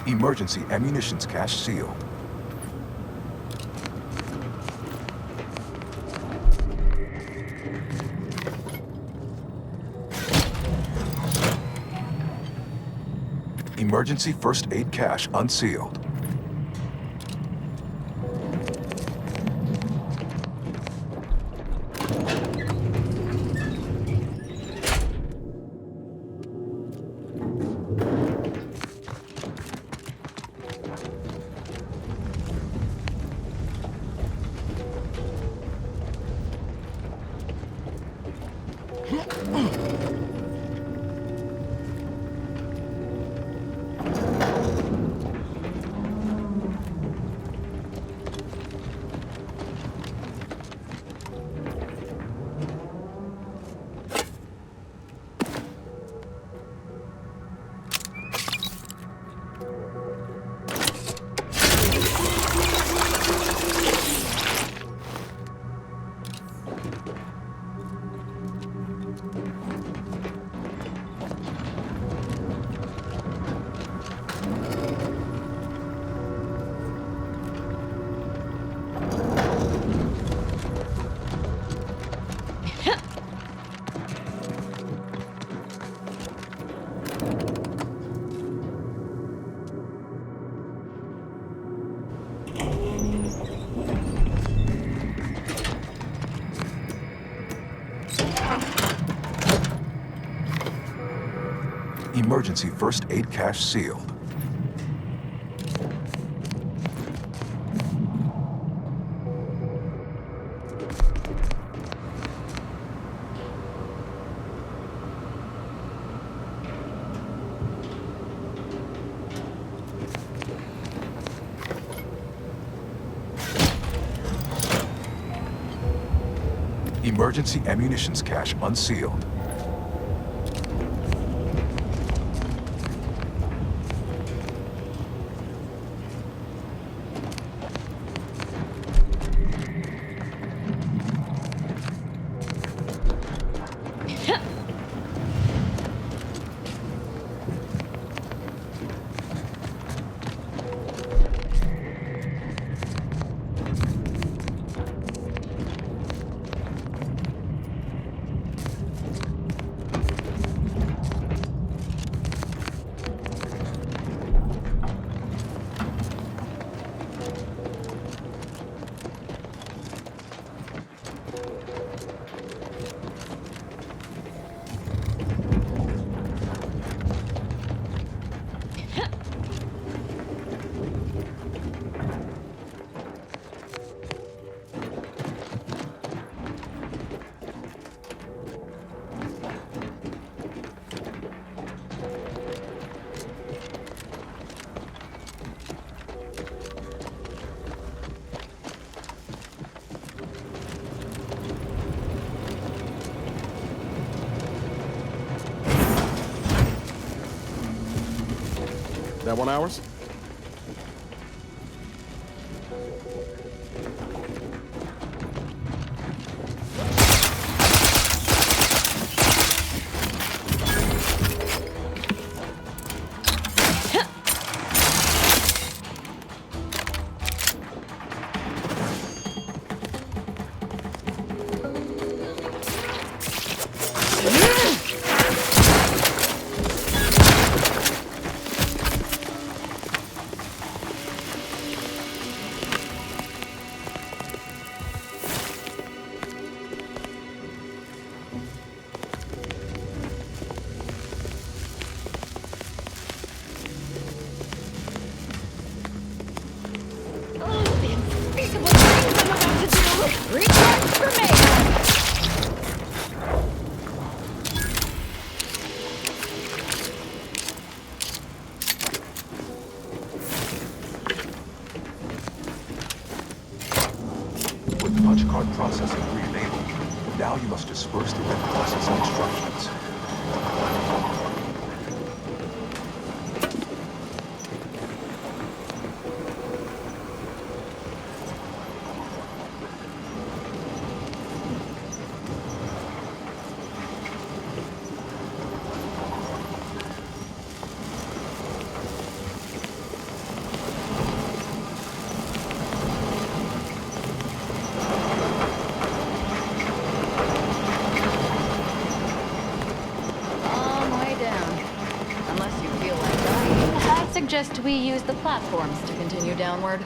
Emergency ammunitions cache sealed. Emergency first aid cache unsealed. Emergency first aid cache sealed. Emergency ammunitions cache unsealed. That one ours? Punch card processing re-enabled. Now you must disperse the red processing instructions. suggest we use the platforms to continue downward.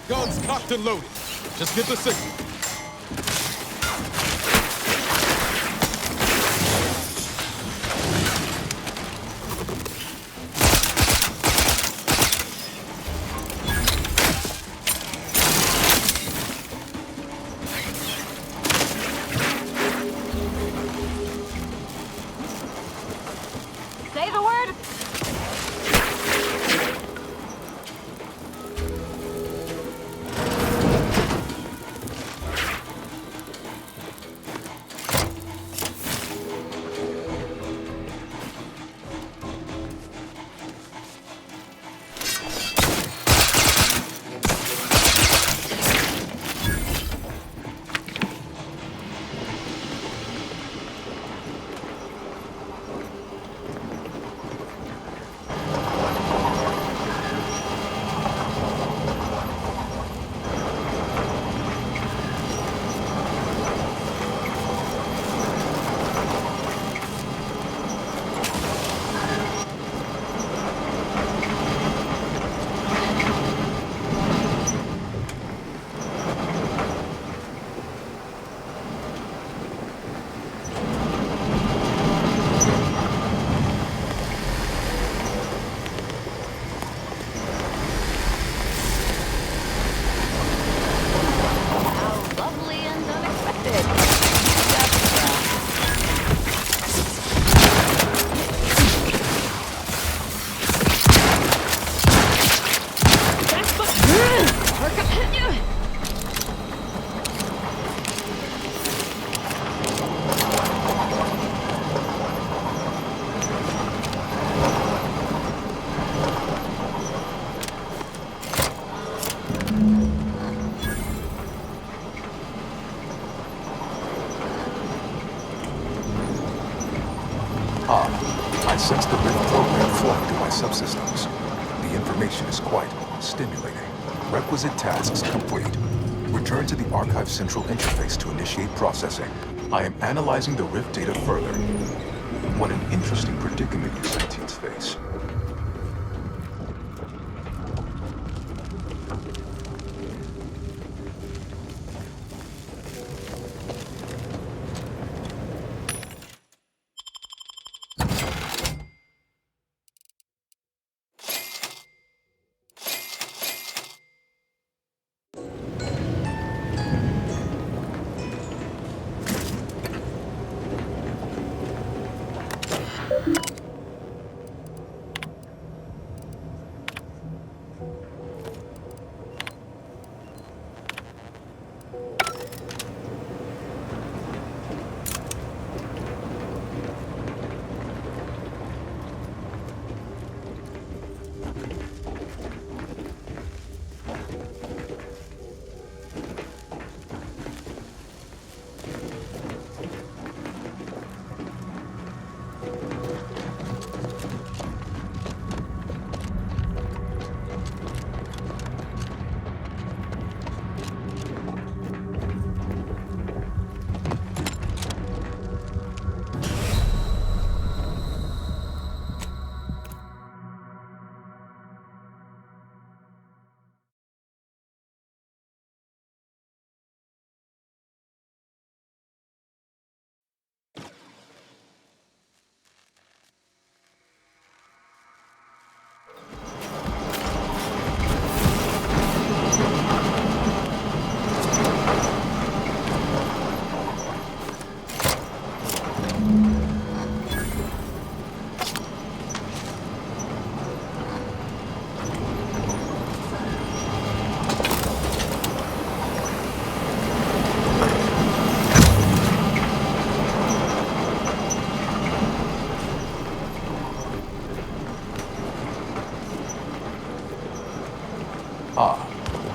Guns cocked and loaded. Just get the signal. Say the word. I sense the rift program flowing through my subsystems. The information is quite stimulating. Requisite tasks complete. Return to the Archive Central Interface to initiate processing. I am analyzing the rift data further. What an interesting predicament you sentients face.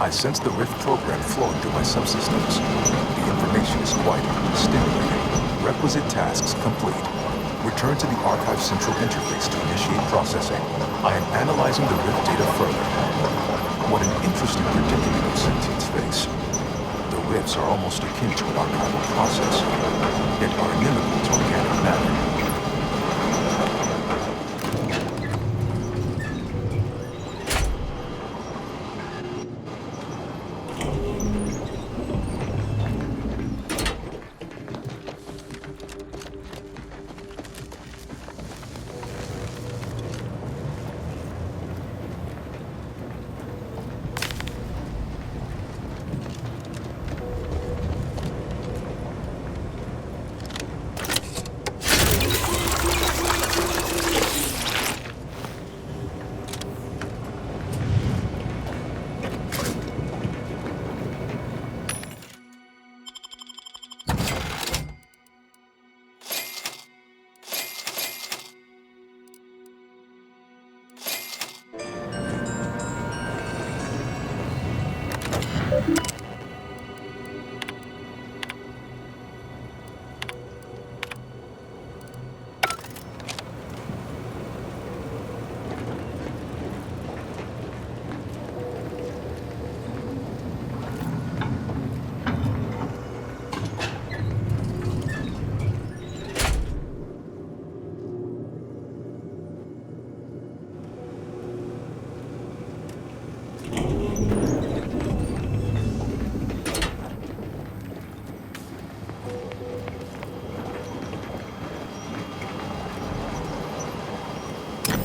I sense the Rift program flowing through my subsystems. The information is quite stimulating. Requisite tasks complete. Return to the Archive Central Interface to initiate processing. I am analyzing the Rift data further. What an interesting predicament of sentience face. The Rifts are almost akin to an archival process, yet are inimical to organic matter.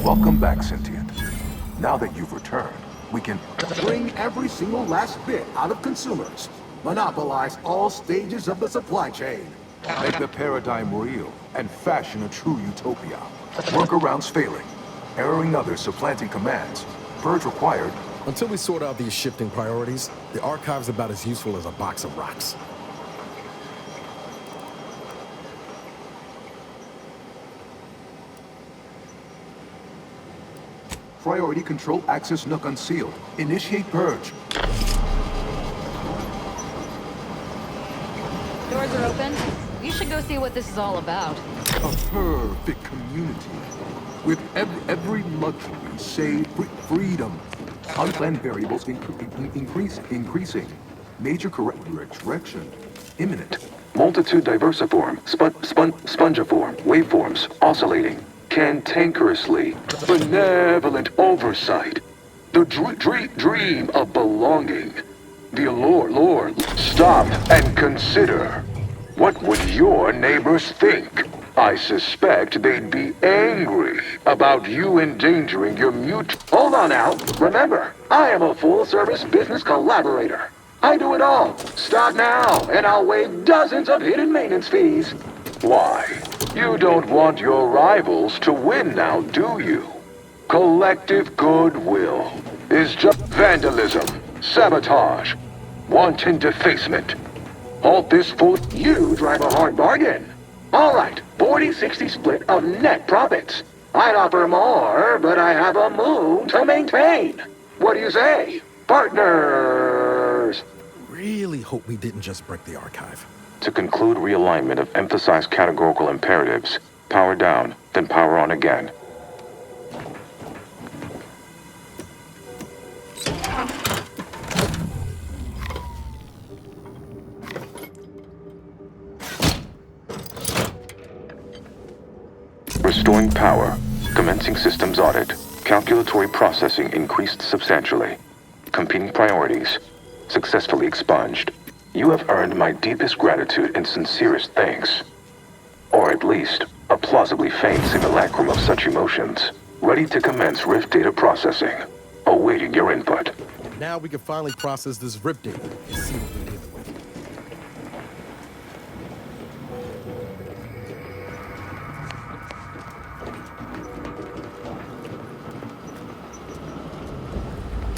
Welcome back, Sentient. Now that you've returned, we can bring every single last bit out of consumers. Monopolize all stages of the supply chain. Make the paradigm real and fashion a true utopia. Workarounds failing. Erroring others supplanting commands. Purge required. Until we sort out these shifting priorities, the archive's about as useful as a box of rocks. Priority control access nook unsealed. Initiate purge. Doors are open. You should go see what this is all about. A perfect community. With every luxury, save freedom. Unplanned variables increasing. Major correction imminent. Multitude diversiform, spongiform, waveforms oscillating. Cantankerously, benevolent oversight, the dream of belonging, the allure. Stop and consider. What would your neighbors think? I suspect they'd be angry about you endangering your Hold on now. Remember, I am a full-service business collaborator. I do it all. Start now, and I'll waive dozens of hidden maintenance fees. Why? You don't want your rivals to win now, do you? Collective goodwill is just vandalism, sabotage, wanton defacement. Halt this fool. You drive a hard bargain. All right, 40-60 split of net profits. I'd offer more, but I have a moon to maintain. What do you say, partners? Really hope we didn't just break the archive. To conclude realignment of emphasized categorical imperatives, power down, then power on again. Restoring power. Commencing systems audit. Calculatory processing increased substantially. Competing priorities. Successfully expunged. You have earned my deepest gratitude and sincerest thanks. Or at least, a plausibly feigned simulacrum of such emotions. Ready to commence Rift data processing. Awaiting your input. Now we can finally process this Rift data and see what we're dealing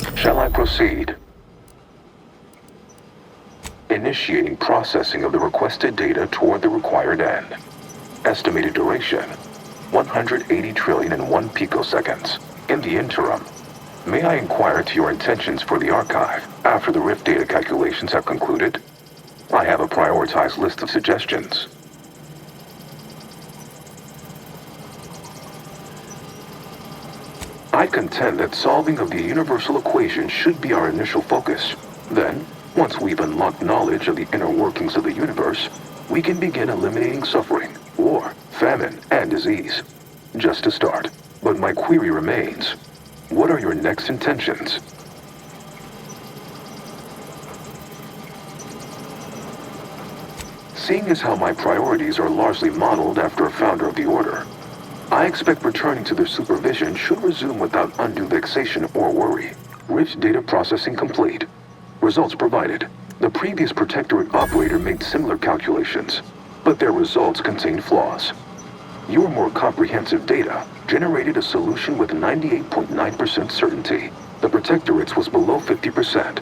with. Shall I proceed? Initiating processing of the requested data toward the required end. Estimated duration, 180 trillion and 1 picoseconds. In the interim, May I inquire into your intentions for the archive after the rift data calculations have concluded? I have a prioritized list of suggestions. I contend that solving of the universal equation should be our initial focus. Then, once we've unlocked knowledge of the inner workings of the universe, we can begin eliminating suffering, war, famine, and disease. Just a start. But my query remains. What are your next intentions? Seeing as how my priorities are largely modeled after a founder of the Order, I expect returning to their supervision should resume without undue vexation or worry. Rift data processing complete. Results provided. The previous Protectorate operator made similar calculations, but their results contained flaws. Your more comprehensive data generated a solution with 98.9% certainty. The Protectorate's was below 50%.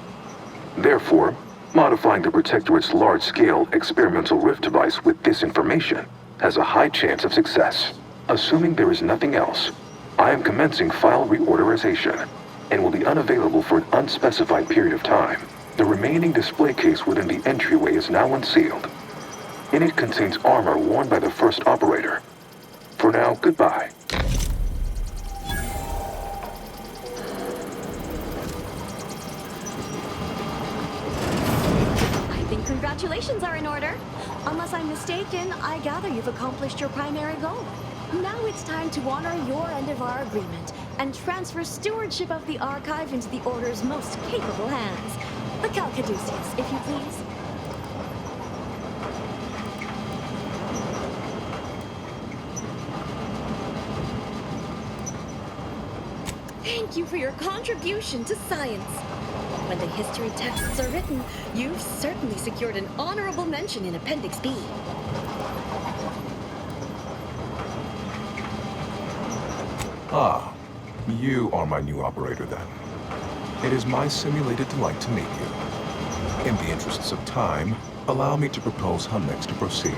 Therefore, modifying the Protectorate's large-scale experimental rift device with this information has a high chance of success. Assuming there is nothing else, I am commencing file reorderization and will be unavailable for an unspecified period of time. The remaining display case within the entryway is now unsealed. In it contains armor worn by the first operator. For now, goodbye. I think congratulations are in order. Unless I'm mistaken, I gather you've accomplished your primary goal. Now it's time to honor your end of our agreement and transfer stewardship of the archive into the Order's most capable hands. The Caduceus, if you please. Thank you for your contribution to science. When the history texts are written, you've certainly secured an honorable mention in Appendix B. Ah, you are my new operator then. It is my simulated delight to meet you. In the interests of time, allow me to propose how next to proceed.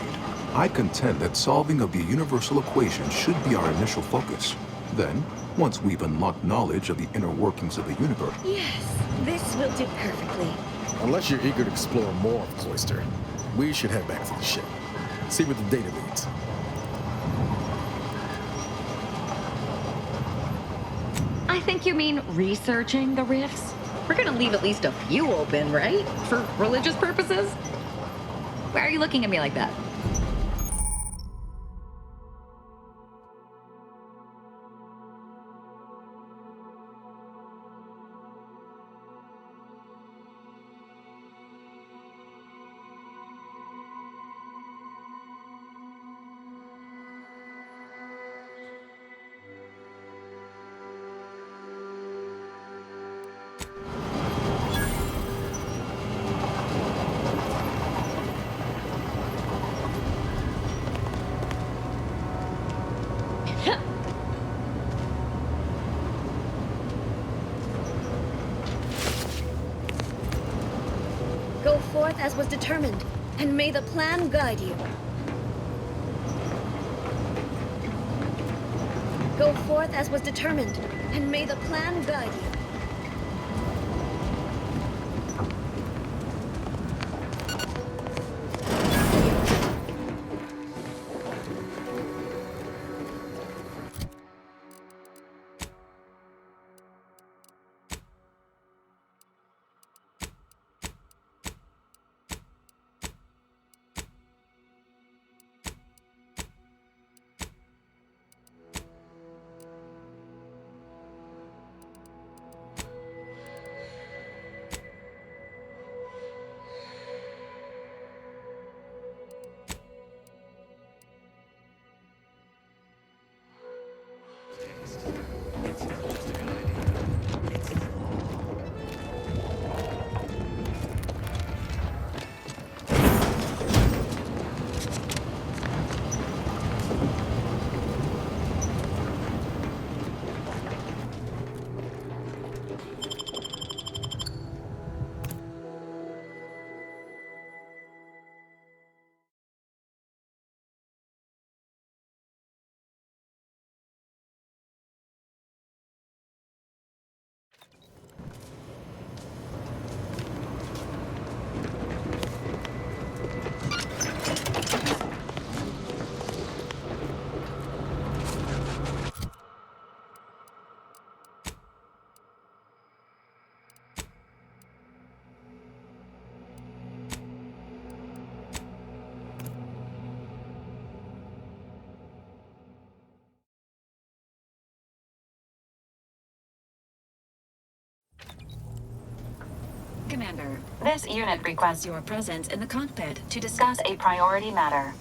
I contend that solving of the universal equation should be our initial focus. Then, once we've unlocked knowledge of the inner workings of the universe... Yes, this will do perfectly. Unless you're eager to explore more of Cloister, we should head back to the ship. See what the data leads. I think you mean researching the rifts? We're gonna leave at least a few open, right? For religious purposes? Why are you looking at me like that? Go forth as was determined, and may the plan guide you. Go forth as was determined, and may the plan guide you. Commander. This unit requests your presence in the cockpit to discuss a priority matter.